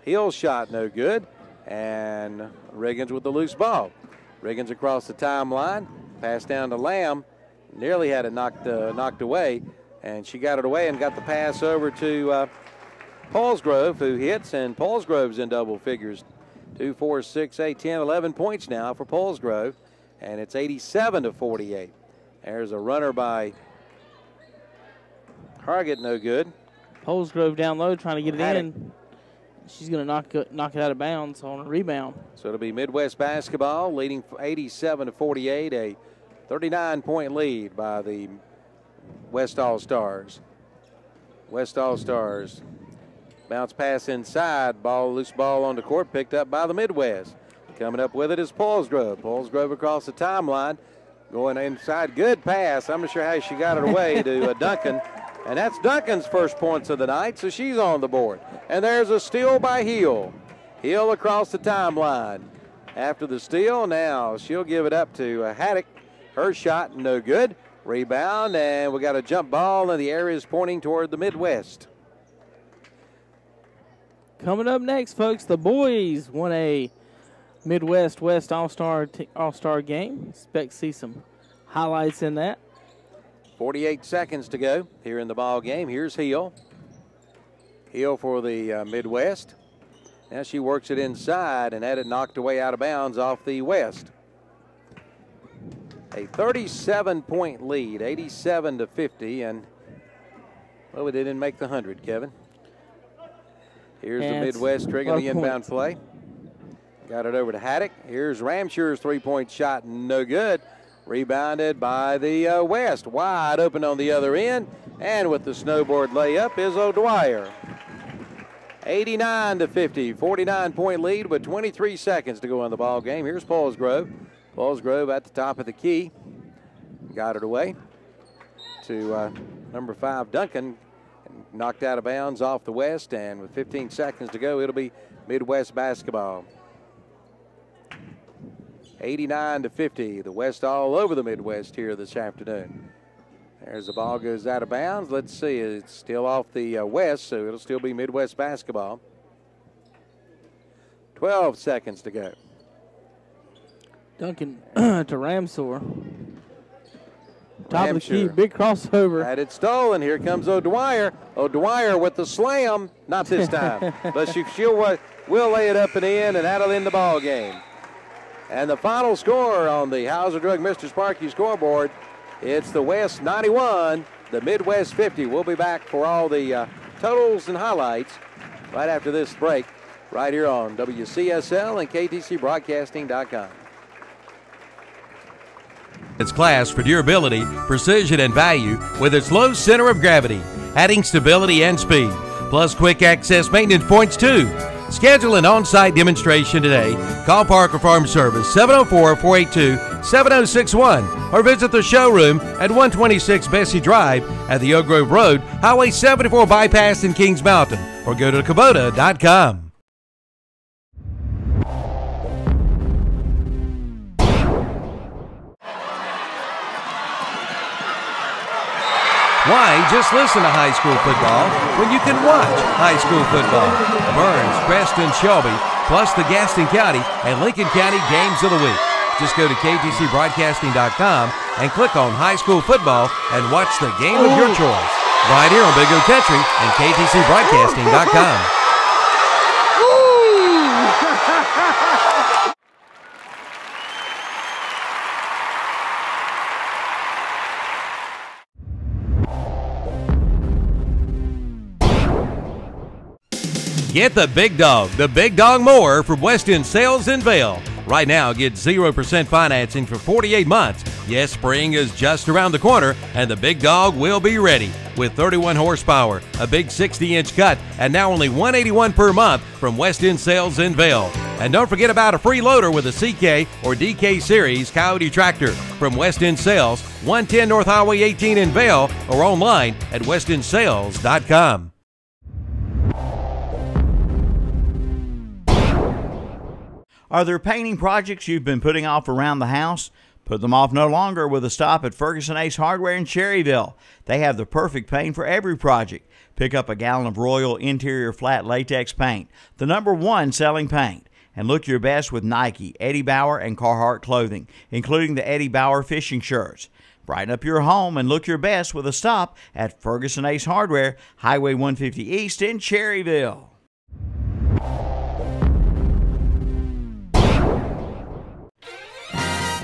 Hill's shot no good. And Riggins with the loose ball. Riggins across the timeline. Pass down to Lamb. Nearly had it knocked away. And she got it away and got the pass over to Paulsgrove, who hits. And Paulsgrove's in double figures. 2, 4, 6, 8, 10, 11 points now for Paulsgrove. And it's 87-48. There's a runner by Hargett, no good. Paulsgrove down low trying to get it Haddock. in. She's going to knock it out of bounds on a rebound. So it'll be Midwest basketball leading 87-48, a 39-point lead by the West All-Stars. West All-Stars. Bounce pass inside. Loose ball on the court, picked up by the Midwest. Coming up with it is Paulsgrove. Paulsgrove across the timeline. Going inside, good pass. I'm not sure how she got it away to Duncan. And that's Duncan's first points of the night, so she's on the board. And there's a steal by Hill. Hill across the timeline. After the steal, now she'll give it up to Haddock. Her shot, no good. Rebound, and we got a jump ball, and the area is pointing toward the Midwest. Coming up next, folks, the boys won a Midwest West All-Star game. Expect to see some highlights in that. 48 seconds to go here in the ball game. Here's Hill. Hill for the Midwest. Now she works it inside and had it knocked away out of bounds off the West. A 37-point lead, 87-50, and well, we didn't make the 100, Kevin. Here's the Midwest triggering the inbound play. Got it over to Haddock. Here's Ramshure's three-point shot, no good. Rebounded by the West. Wide open on the other end. And with the snowboard layup is O'Dwyer. 89-50, 49-point lead with 23 seconds to go in the ball game. Here's Paulsgrove. Paulsgrove at the top of the key. Got it away to number 5, Duncan. Knocked out of bounds off the West, and with 15 seconds to go, it'll be Midwest basketball. 89-50, the West all over the Midwest here this afternoon. There's the ball goes out of bounds. Let's see, it's still off the West, so it'll still be Midwest basketball. 12 seconds to go. Duncan to Ramsor. Top of the key, big crossover. Had it stolen. Here comes O'Dwyer. O'Dwyer with the slam. Not this time, but will lay it up and in, and that'll end the ball game. And the final score on the Hauser Drug Mr. Sparky scoreboard, it's the West 91, the Midwest 50. We'll be back for all the totals and highlights right after this break, right here on WCSL and KTCBroadcasting.com. Its class for durability, precision, and value with its low center of gravity, adding stability and speed, plus quick access maintenance points too. Schedule an on-site demonstration today. Call Parker Farm Service 704-482-7061 or visit the showroom at 126 Bessie Drive at the Oak Grove Road, Highway 74 bypass in Kings Mountain, or go to Kubota.com. Why just listen to high school football when you can watch high school football? Burns, Preston, Shelby, plus the Gaston County and Lincoln County games of the week. Just go to KTCBroadcasting.com and click on high school football and watch the game of your choice. Right here on Big O Country and KTCBroadcasting.com. Get the big dog more from West End Sales in Vail. Right now, get 0% financing for 48 months. Yes, spring is just around the corner, and the big dog will be ready. With 31 horsepower, a big 60-inch cut, and now only $181 per month from West End Sales in Vail. And don't forget about a free loader with a CK or DK Series Coyote tractor from West End Sales, 110 North Highway 18 in Vail, or online at westendsales.com. Are there painting projects you've been putting off around the house? Put them off no longer with a stop at Ferguson Ace Hardware in Cherryville. They have the perfect paint for every project. Pick up a gallon of Royal Interior Flat Latex Paint, the #1 selling paint. And look your best with Nike, Eddie Bauer, and Carhartt clothing, including the Eddie Bauer fishing shirts. Brighten up your home and look your best with a stop at Ferguson Ace Hardware, Highway 150 East in Cherryville.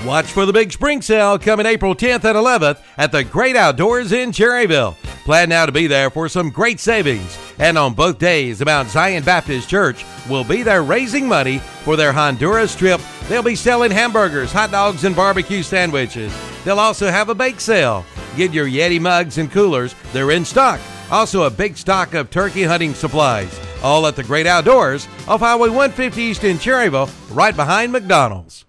Watch for the big spring sale coming April 10th and 11th at the Great Outdoors in Cherryville. Plan now to be there for some great savings. And on both days, the Mount Zion Baptist Church will be there raising money for their Honduras trip. They'll be selling hamburgers, hot dogs, and barbecue sandwiches. They'll also have a bake sale. Get your Yeti mugs and coolers. They're in stock. Also a big stock of turkey hunting supplies. All at the Great Outdoors off Highway 150 East in Cherryville, right behind McDonald's.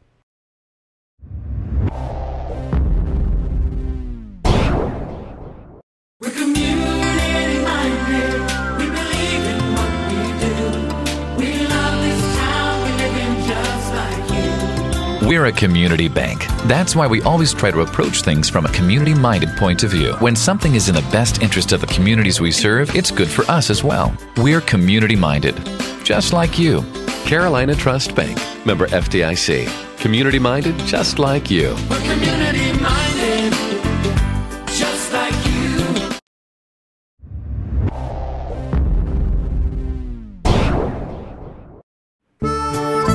We're a community bank. That's why we always try to approach things from a community-minded point of view. When something is in the best interest of the communities we serve, it's good for us as well. We're community-minded, just like you. Carolina Trust Bank. Member FDIC. Community minded just like you. We're community minded, just like you.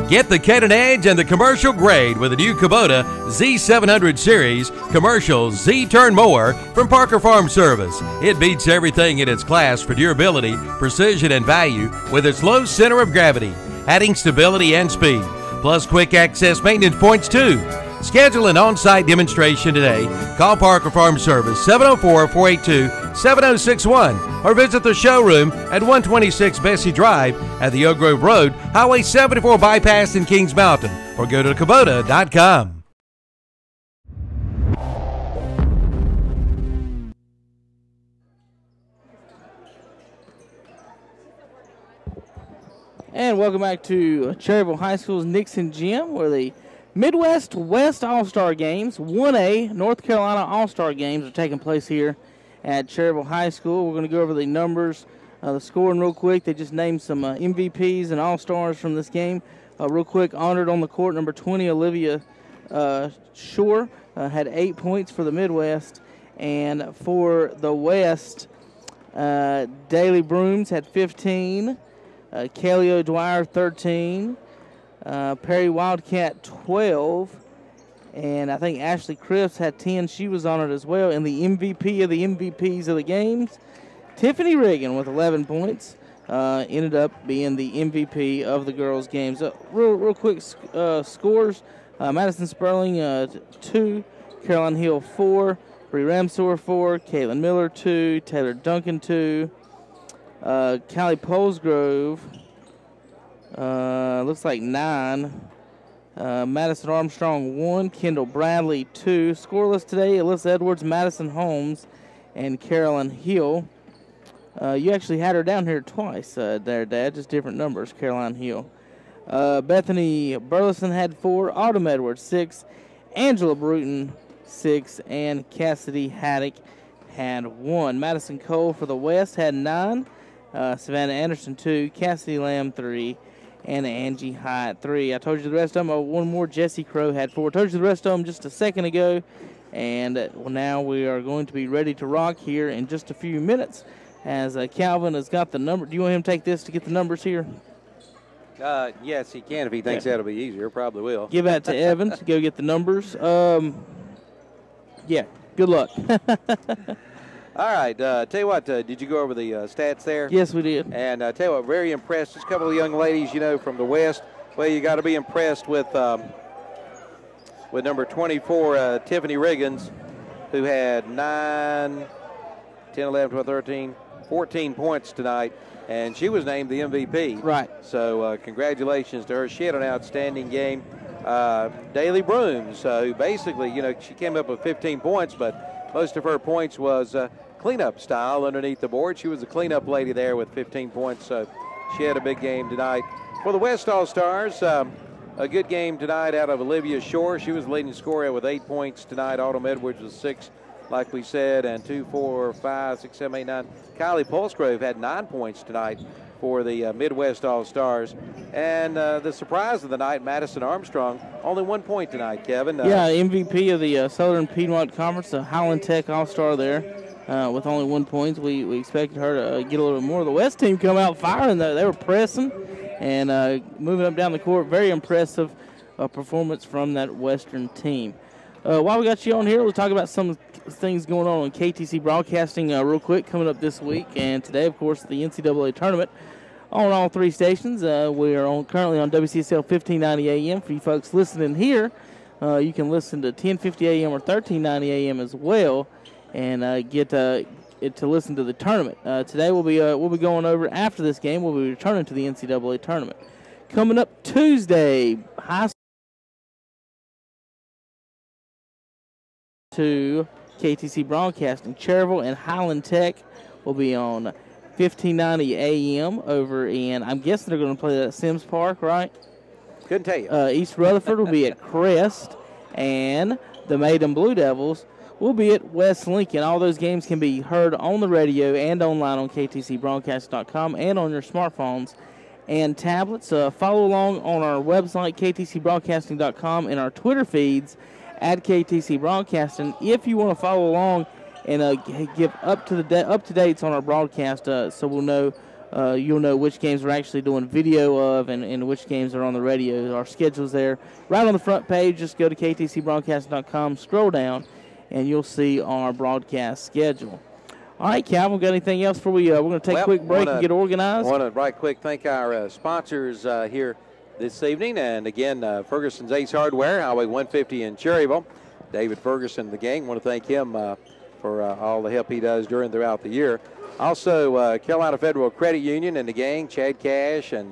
Get the Canon Edge and the commercial grade with the new Kubota Z700 Series Commercial Z-Turn Mower from Parker Farm Service. It beats everything in its class for durability, precision, and value with its low center of gravity, adding stability and speed, plus quick access maintenance points too. Schedule an on-site demonstration today. Call Parker Farm Service 704-482-7061 or visit the showroom at 126 Bessie Drive at the Oak Grove Road, Highway 74 bypass in Kings Mountain, or go to Kubota.com. And welcome back to Cherryville High School's Nixon Gym, where the Midwest West All-Star Games, 1A North Carolina All-Star Games are taking place here at Cherryville High School. We're going to go over the numbers, the scoring real quick. They just named some MVPs and All-Stars from this game. Real quick, honored on the court, number 20, Olivia Shore, had 8 points for the Midwest. And for the West, Daly Brooms had 15, Kelly O'Dwyer 13, Perry Wildcat 12, and I think Ashley Cripps had 10. She was on it as well. And the MVP of the MVPs of the games, Tiffany Riggin with 11 points, ended up being the MVP of the girls' games. Real quick scores: Madison Sperling 2, Caroline Hill 4, Bree Ramsor 4, Caitlin Miller 2, Taylor Duncan 2, Callie Polesgrove. Looks like 9. Madison Armstrong 1. Kendall Bradley 2. Scoreless today, Alyssa Edwards, Madison Holmes, and Carolyn Hill. You actually had her down here twice there, Dad. Just different numbers, Caroline Hill. Bethany Burleson had 4. Autumn Edwards 6. Angela Bruton 6. And Cassidy Haddock had 1. Madison Cole for the West had 9. Savannah Anderson 2. Cassidy Lamb 3. And Angie Hyatt 3. I told you the rest of them. One more, Jesse Crow had 4. I told you the rest of them just a second ago. And now we are going to be ready to rock here in just a few minutes as Calvin has got the number. Do you want him to take this to get the numbers here? Yes, he can if he thinks that'll be easier. Probably will. Give that to Evan to go get the numbers. Yeah, good luck. All right, tell you what, did you go over the stats there? Yes, we did. And tell you what, very impressed. Just a couple of young ladies, from the West. Well, you got to be impressed with number 24, Tiffany Riggins, who had 9, 10, 11, 12, 13, 14 points tonight, and she was named the MVP. Right. So congratulations to her. She had an outstanding game. Daly Brooms, who basically, she came up with 15 points, but most of her points was cleanup style underneath the board. She was a cleanup lady there with 15 points, so she had a big game tonight. For the West All-Stars, a good game tonight out of Olivia Shore. She was the leading scorer with 8 points tonight. Autumn Edwards was 6, like we said, and 2, 4, 5, 6, 7, 8, 9. Kylie Polesgrove had 9 points tonight for the Midwest All-Stars. And the surprise of the night, Madison Armstrong, only 1 point tonight, Kevin. MVP of the Southern Piedmont Conference, the Highland Tech All-Star there with only 1 point. We expected her to get a little bit more. The West team come out firing. They were pressing and moving up down the court. Very impressive performance from that Western team. While we got you on here, we'll talk about some things going on KTC Broadcasting real quick coming up this week. And today, of course, the NCAA tournament on all 3 stations. We are currently on WCSL 1590 AM. For you folks listening here, you can listen to 1050 AM or 1390 AM as well, and get to listen to the tournament. Today we'll be going over after this game. We'll be returning to the NCAA tournament. Coming up Tuesday, high school to KTC Broadcasting. Cherryville and Highland Tech will be on 1590 AM over in, I'm guessing they're going to play that at Sims Park, right? Couldn't tell you. East Rutherford will be at Crest, and the Maiden Blue Devils will be at West Lincoln. All those games can be heard on the radio and online on ktcbroadcast.com and on your smartphones and tablets. Follow along on our website, ktcbroadcasting.com, and our Twitter feeds at KTC Broadcasting. If you want to follow along and give up to dates on our broadcast, so we'll know. You'll know which games we're actually doing video of and which games are on the radio. Our schedule's there. Right on the front page, just go to ktcbroadcasting.com, scroll down, and you'll see our broadcast schedule. All right, Calvin, got anything else before we're going to take a quick break and get organized? I want to right quick thank our sponsors here this evening. And again, Ferguson's Ace Hardware, Highway 150 in Cherryville. David Ferguson, the gang, want to thank him for all the help he does throughout the year. Also, Carolina Federal Credit Union and the gang, Chad Cash and